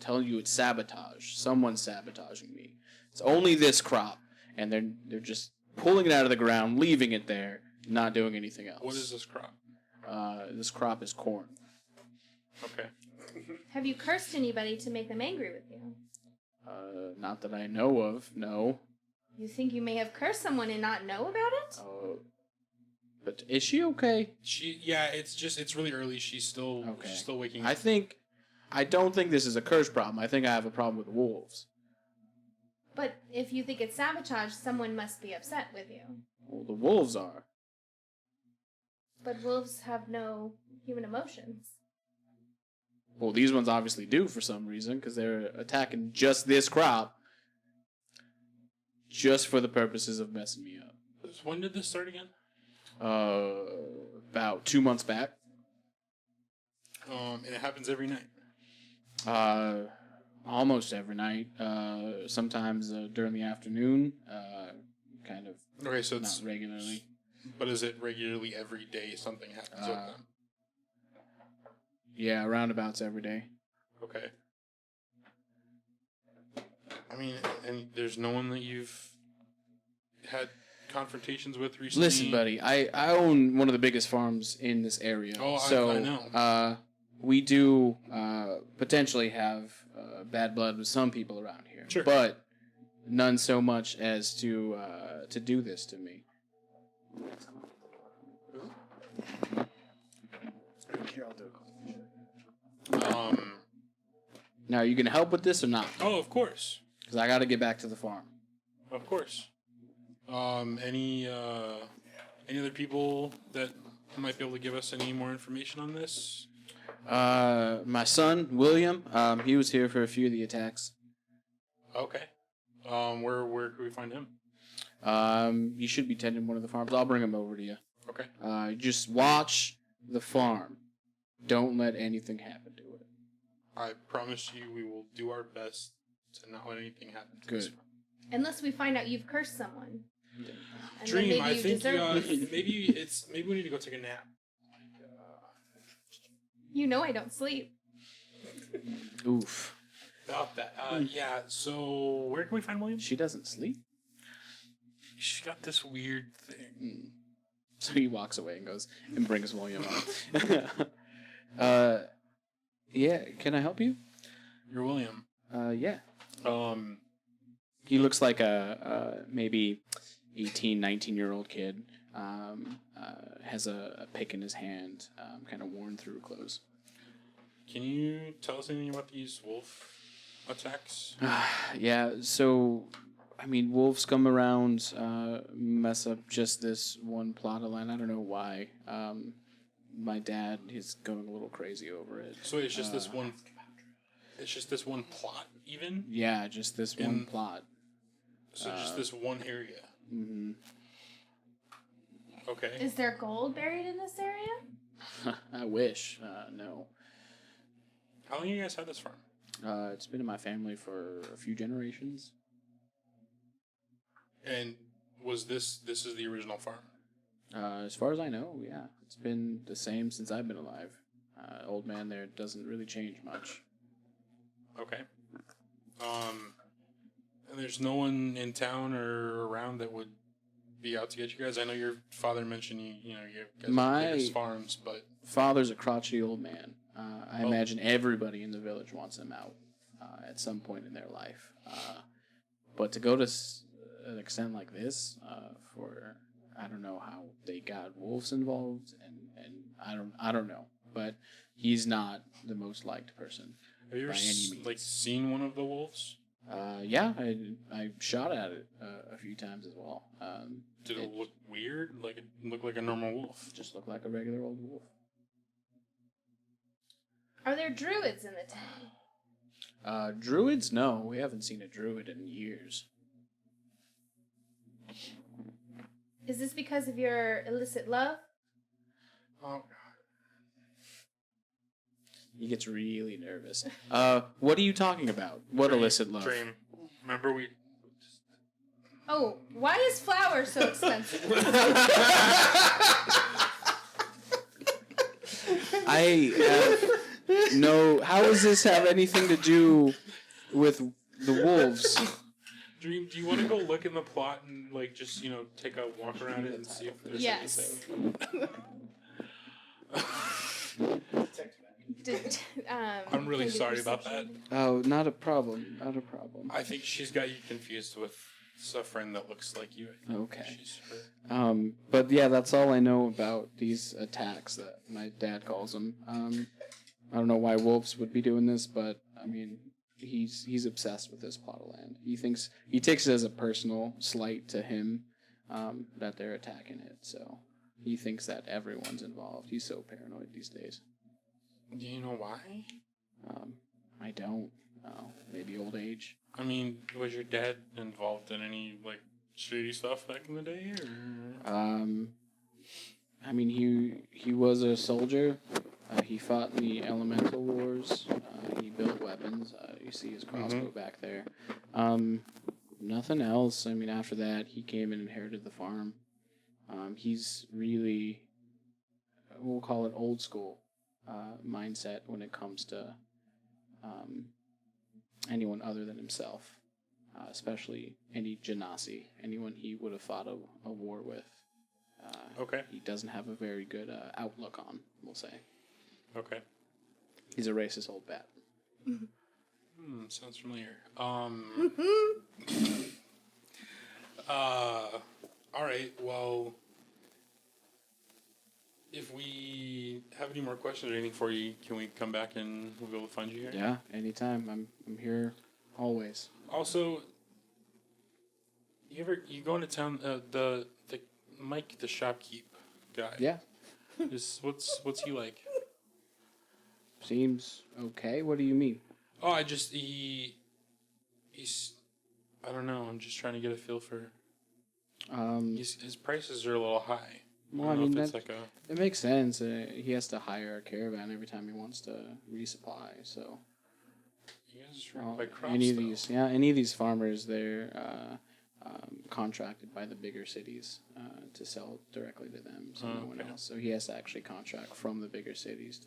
tell you, it's sabotage. Someone's sabotaging me. It's only this crop, and they're just pulling it out of the ground, leaving it there, not doing anything else. What is this crop? This crop is corn. Okay. Have you cursed anybody to make them angry with you? Not that I know of, no. You think you may have cursed someone and not know about it? But is she okay? It's really early. She's still waking up. I don't think this is a curse problem. I think I have a problem with the wolves. But if you think it's sabotage, someone must be upset with you. Well, the wolves are. But wolves have no human emotions. Well, these ones obviously do for some reason, because they're attacking just this crop. Just for the purposes of messing me up. When did this start again? About 2 months back. And it happens every night. Almost every night. Sometimes during the afternoon. Kind of Okay, so not it's regularly. But is it regularly every day something happens with them? Yeah, roundabouts every day. Okay. I mean, and there's no one that you've had confrontations with recently? Listen, buddy, I own one of the biggest farms in this area. Oh, so, I know. We do potentially have bad blood with some people around here. Sure. But none so much as to do this to me. Now, are you going to help with this or not? Oh, of course. Because I got to get back to the farm. Of course. Any other people that might be able to give us any more information on this? My son, William, he was here for a few of the attacks. Okay. Where could we find him? He should be tending one of the farms. I'll bring him over to you. Okay. Just watch the farm. Don't let anything happen to it. I promise you we will do our best to not let anything happen to Good. this farm. Unless we find out you've cursed someone. And then Dream, maybe I you think deserve this. maybe we need to go take a nap. You know I don't sleep. Oof. About that. Yeah, so where can we find William? She doesn't sleep? She's got this weird thing. So he walks away and goes and brings William up. Yeah, can I help you? You're William. Yeah. Um, He looks like a maybe 18, 19-year-old kid. Has a pick in his hand, kind of worn through clothes. can you tell us anything about these wolf attacks? Yeah, so, I mean, wolves come around, mess up just this one plot of land. I don't know why. My dad is going a little crazy over it. So it's just this one. It's just this one plot, even. Yeah, just this one plot. So just this one area. Mm-hmm. Okay. Is there gold buried in this area? I wish. No. How long have you guys had this farm? It's been in my family for a few generations. And was this is the original farm? As far as I know, yeah. It's been the same since I've been alive. Old man there doesn't really change much. Okay. And there's no one in town or around that would be out to get you guys. I know your father mentioned you guys have biggest farms, but Father's a crotchety old man. I imagine everybody in the village wants him out at some point in their life. But to go to an extent like this, for I don't know how they got wolves involved, and I don't know. But he's not the most liked person. have you ever by any means. seen one of the wolves? Yeah, I shot at it a few times as well. Did it look weird? Like it looked like a normal wolf? Just looked like a regular old wolf. Are there druids in the town? Druids? No, we haven't seen a druid in years. Is this because of your illicit love? Oh. He gets really nervous. What are you talking about? What illicit love? Dream. Remember we. Oh, why is flour so expensive? I have no. How does this have anything to do with the wolves? Dream, do you want to go look in the plot and just take a walk around it and see if there's Yes. anything? I'm really sorry about that. Oh, not a problem. Not a problem. I think she's got you confused with a friend that looks like you. I think Okay. she's her. But yeah, that's all I know about these attacks that my dad calls them. I don't know why wolves would be doing this, but I mean, he's obsessed with this plot of land. He takes it as a personal slight to him that they're attacking it. So he thinks that everyone's involved. He's so paranoid these days. Do you know why? I don't know. Maybe old age. I mean, was your dad involved in any like shady stuff back in the day? Or? I mean, he was a soldier. He fought in the Elemental Wars. He built weapons. You see his crossbow back there. Nothing else. I mean, after that, he came and inherited the farm. He's really, we'll call it old school mindset when it comes to anyone other than himself, especially any Genasi, anyone he would have fought a war with. Okay. He doesn't have a very good outlook on, we'll say. Okay. He's a racist old bat. Sounds familiar. All right. Well, if we have any more questions or anything for you, can we come back and we'll be able to find you here? Yeah, anytime. I'm here always. Also, you go into town? The Mike, the shopkeep guy. Yeah. What's he like? Seems okay. What do you mean? Oh, he's I don't know. I'm just trying to get a feel for. His prices are a little high. Well, I I don't mean, know if it's like a. it makes sense. He has to hire a caravan every time he wants to resupply. So You guys are trying to buy crops, any of these farmers, they're contracted by the bigger cities to sell directly to them. So no one else. So he has to actually contract from the bigger cities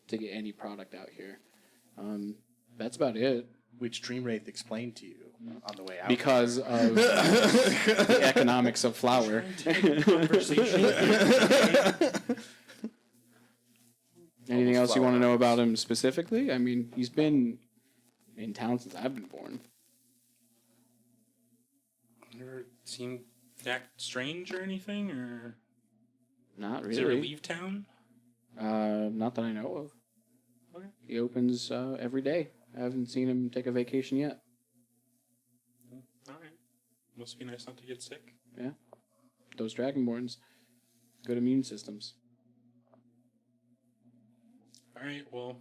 to get any product out here. That's about it. Which Dreamwraith explained to you on the way out. Because of the economics of flour. Anything else you want to know about him specifically? I mean, he's been in town since I've been born. Never seemed act strange or anything, or Not does he ever really. leave town? Not that I know of. Okay. He opens every day. I haven't seen him take a vacation yet. All right. Must be nice not to get sick. Yeah. Those Dragonborns, good immune systems. All right. Well,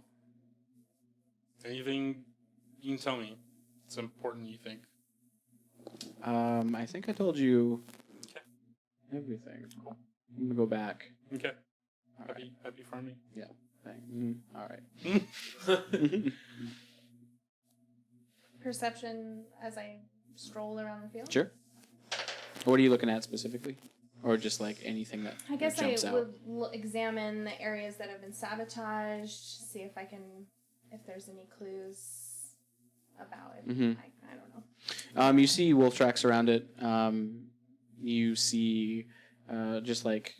anything you can tell me? It's important. You think? I think I told you Okay. everything. I'm gonna go back. Okay. All right. Happy farming. Yeah. All right. Perception as I stroll around the field. Sure. What are you looking at specifically? Or just like anything that, I guess that jumps out? would examine the areas that have been sabotaged, see if if there's any clues about it. Mhm. I don't know. You see wolf tracks around it. You see, just like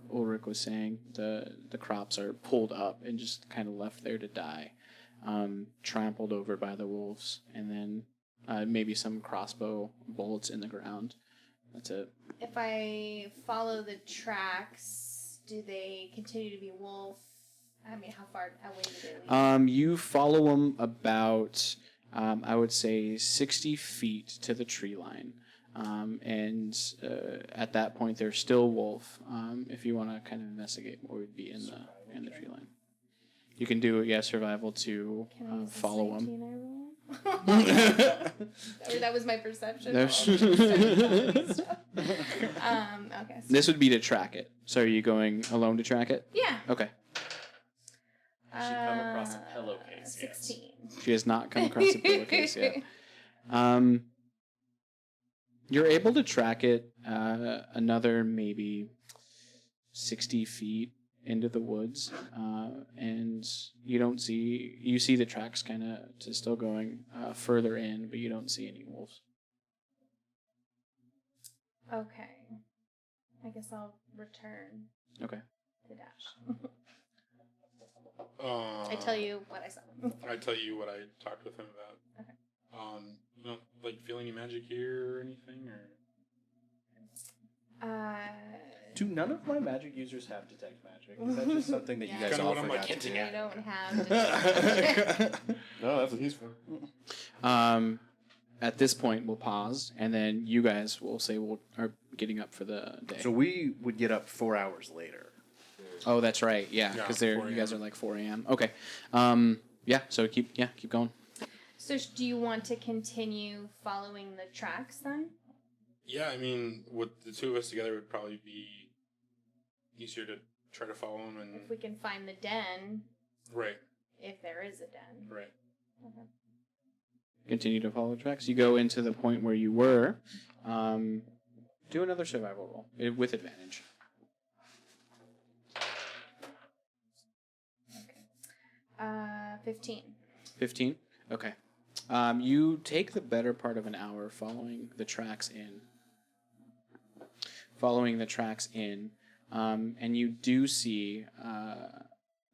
Ulrich was saying, the crops are pulled up and just kind of left there to die, trampled over by the wolves, and then maybe some crossbow bullets in the ground. That's it. If I follow the tracks, do they continue to be wolf? I mean, how far away do they lead? You follow them about, I would say, 60 feet to the tree line. And at that point, they're still wolf. If you want to kind of investigate what would be in the tree line, you can do survival to Can I use the follow them. 19 I roll? Or that was my perception. Okay. Okay. This would be to track it. So are you going alone to track it? Yeah. Okay. Has she come across a pillowcase yet? 16. She has not come across a pillowcase yet. You're able to track it another maybe 60 feet into the woods, and you see the tracks kind of still going further in, but you don't see any wolves. Okay. I guess I'll return Okay. to Dash. I I tell you what I saw. I tell you what I talked with him about. Okay. You don't like feel any magic here or anything, or Do none of my magic users have detect magic? Is that just something that you guys Kinda all what I'm, like, forgot to hinting do? I don't have. No, that's what he's for. At this point, we'll pause, and then you guys will say are getting up for the day. So we would get up 4 hours later. Oh, that's right. Yeah, Yeah, because 4 you guys are a.m. like 4 a.m. Okay. Yeah. So keep going. So do you want to continue following the tracks then? Yeah, I mean, with the two of us together, it would probably be easier to try to follow him and If we can find the den, right, if there is a den. right. Okay. Continue to follow tracks. You go into the point where you were. Do another survival roll with advantage. 15. 15? Okay. You take the better part of an hour following the tracks in. And you do see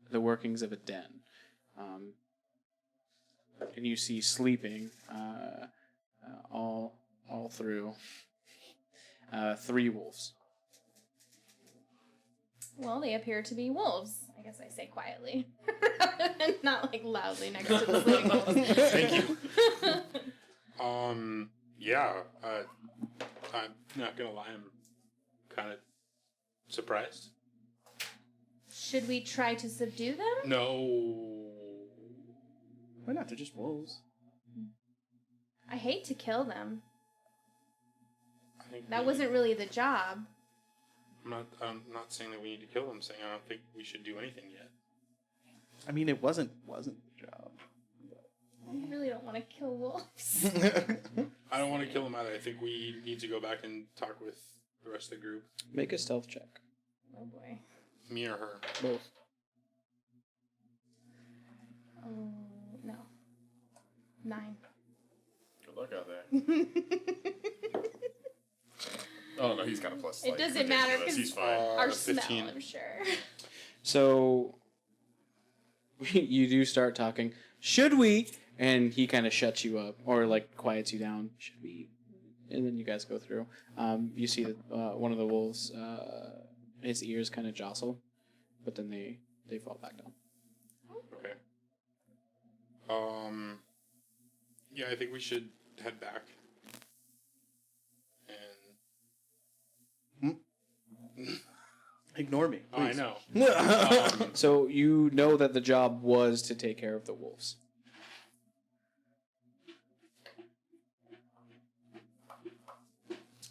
the workings of a den. And you see sleeping all through 3 wolves. Well, they appear to be wolves. I guess I say quietly. Not like loudly next to the sleeping wolves. Thank you. Yeah, I'm not gonna lie, I'm kind of surprised. Should we try to subdue them? No. Why not? They're just wolves. I hate to kill them. I think That wasn't really the job. I'm not saying that we need to kill them. I'm saying I don't think we should do anything yet. I mean, it wasn't the job. I really don't want to kill wolves. I don't want to kill them either. I think we need to go back and talk with the rest of the group. Make a stealth check. Oh boy. Me or her. Both. Oh, no. 9. Good luck out there. Oh no, he's got a plus. It doesn't matter ridiculous. He's because fine. our 15. smell, I'm sure. So you do start talking. Should we? And he kind of shuts you up or like quiets you down. Should we? And then you guys go through. You see that one of the wolves, his ears kind of jostle, but then they fall back down. Okay. Yeah, I think we should head back. And Ignore me. oh, I Please. know. So you know that the job was to take care of the wolves.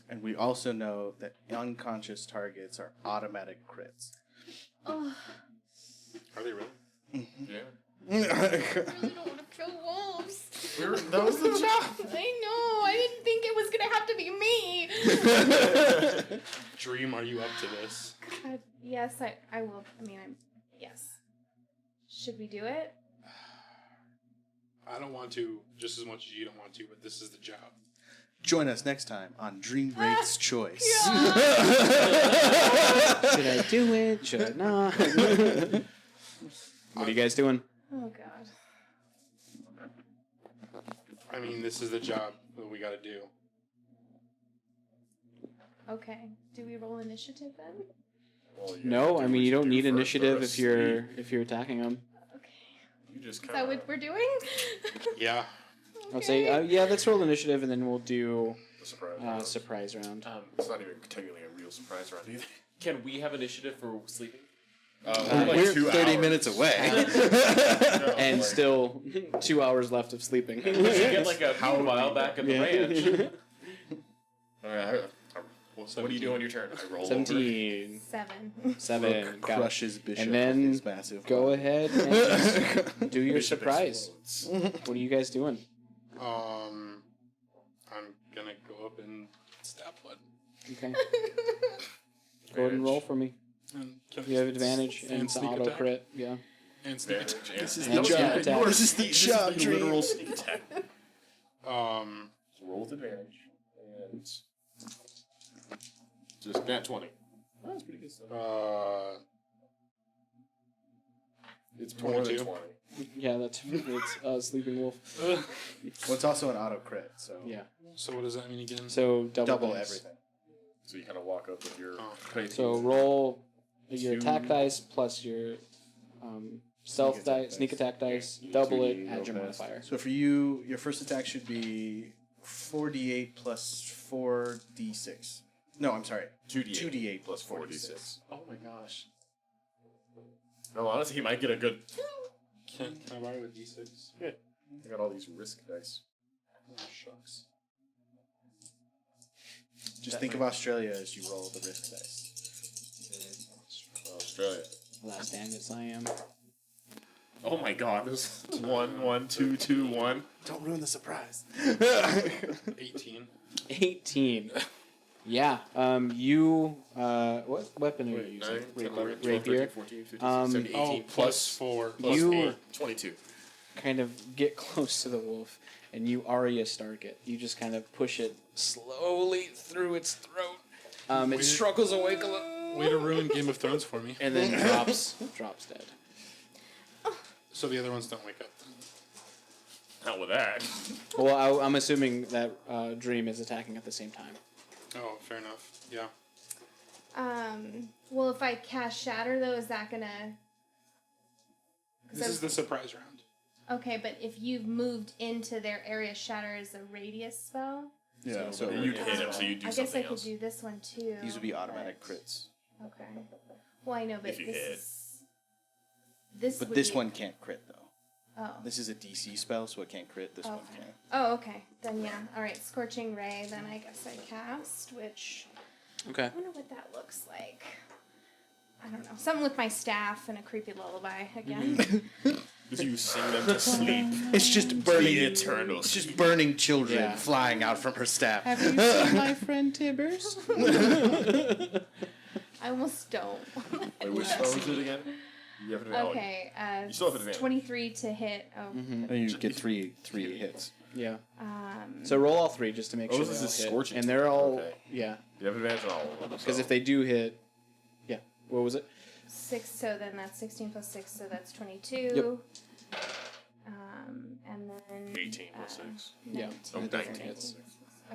And we also know that unconscious targets are automatic crits. Oh, Are they really? Yeah. I really don't want to kill wolves. That was the job. I know. I didn't think it was going to have to be me. Dream, are you up to this? God, yes, I will. I mean, yes. Should we do it? I don't want to just as much as you don't want to, but this is the job. Join us next time on Dream Wraith's Choice. Should I do it? Should I not? What are you guys doing? Oh, God. I mean, this is the job that we got to do. Okay. Do we roll initiative then? Well, yeah, No, do I what mean you don't do need for initiative us. if you're attacking them. Okay. You just Is kind that of. what we're doing? Yeah. I'd say yeah, let's roll initiative and then we'll do Surprise. surprise round. It's not even technically a real surprise round either. Can we have initiative for sleeping? We're 30 minutes away. And still 2 hours left of sleeping. We should get like a while back at the ranch. Alright, what do you do on your turn? I roll 17. 7. 7. Rook Got it. crushes Bishop And then with his massive Go body. ahead and just do your Bishop surprise. explodes. What are you guys doing? I'm gonna go up and stab one. Okay. Go ahead and roll for me. And kill You have advantage and and it's sneak auto attack. crit. Yeah. And sneak Advantage attack. and This is sneak the job. attack. This is the job, the Dream. literal sneak attack. Um, So roll with advantage. And just nat 20. Oh, that's pretty good stuff. It's more than 22. 20. Yeah, it's sleeping wolf. Well, it's also an auto crit, so Yeah. so what does that mean again? So double double dice. everything. So you kind of walk up with your. So roll your Two. attack dice plus your stealth dice, sneak attack dice, double it, 2D, add your no modifier. So for you, your first attack should be 4d8 plus 4d6. No, I'm sorry. 2d8 plus 4d6. Oh my gosh. No, honestly, he might get a good. Can I borrow a D6? I got all these risk dice. Oh, shucks. Just think of Australia as you roll the risk dice. Australia. Last Angus I am. Oh my god, this 1, 1, 2, 2, 1. Don't ruin the surprise. 18. 18. Yeah. You. What weapon are you Wait, using? 9, 10, 11, 12, Rapier. 13, 14, 15, 16, 17, 18. Plus 4. plus you- 4. 22. Kind of get close to the wolf, and you Arya Stark it. You just kind of push it slowly through its throat. It Weird. struggles awake a little, Way to ruin Game of Thrones for me. and then drops dead. So the other ones don't wake up. Not with that. Well, I'm assuming that Dream is attacking at the same time. Oh, fair enough. Yeah. Well, if I cast Shatter, though, is that gonna... This is the surprise round. Okay, but if you've moved into their area, Shatter is a radius spell. Yeah, So you hit him, so you do I guess something I could else. do this one, too. these would be automatic but- crits. Okay. Well, I know, but If you this hit. is... This But would this be- one can't crit, though. Oh. This is a DC spell, so it can't crit. This one Okay. can. Oh, okay. Then, yeah. All right, Scorching Ray, then I guess I cast, which... Okay. I wonder what that looks like. I don't know. Something with my staff and a creepy lullaby again. Because you sing them to sleep. It's just The burning. eternal It's just sleep. burning children Yeah. flying out from her staff. Have you seen my friend Tibbers? I almost don't. Wait, which spell was it again? You have an Okay, You still have an advantage. 23 to hit. Oh, And you get three hits. Yeah. um, So roll all three just to make Oh, sure this they all is hit. scorching. And they're all Okay. yeah. You have advantage on all of them. Because if they do hit, yeah. What was it? 6, so then that's 16 plus 6, so that's 22. And then 18 plus 6. Yeah. 19. Oh, 19. hits.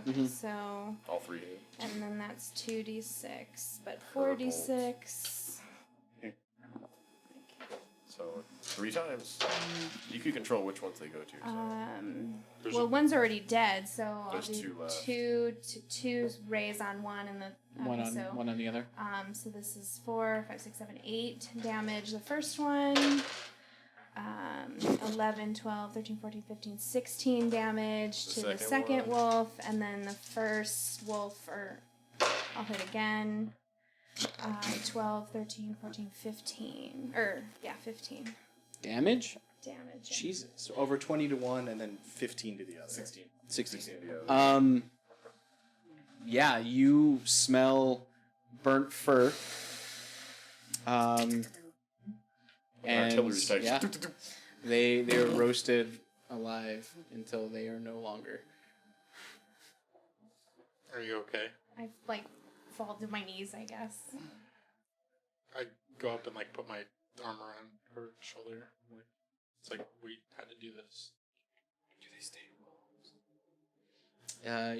Okay, so All 3 hit. and then that's 2d6, but 4d6. So 3 times. You can control which ones they go to. So. Well, one's already dead, so I'll There's do 2 left. two rays on one, and the One on so, one on the other. So this is 4, 5, 6, 7, 8 damage. The first one, 11, 12, 13, 14, 15, 16 damage to the second second one. wolf, and then the first wolf, I'll hit again. 12, 13, 14, 15. 15 Damage? damage. Jesus. So over 20 to one, and then 15 to the other. 16. 16. Yeah, you smell burnt fur. And Artillery strikes. yeah, they're roasted alive until they are no longer. Are you okay? I fall to my knees, I guess. I go up and put my arm around her shoulder. It's like we had to do this. Do they stay wolves?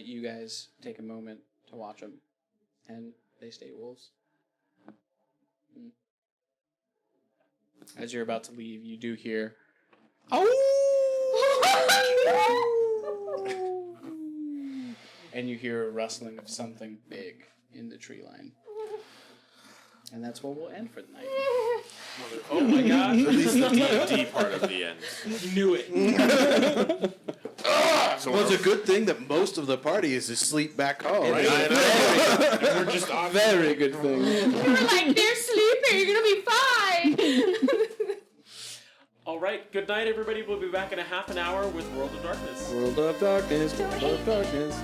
You guys take a moment to watch them, and they stay wolves. As you're about to leave, you do hear, and you hear a rustling of something big in the tree line. And that's where we'll end for the night. Oh my god. At least the D&D part of the end. Knew it. So Well, it's a good thing that most of the party is asleep back home. Right? I know. We're just on. Very good thing. You were like, they're sleeping, you're gonna be fine. All right, good night, everybody. We'll be back in a half an hour with World of Darkness. World of Darkness, World of Darkness.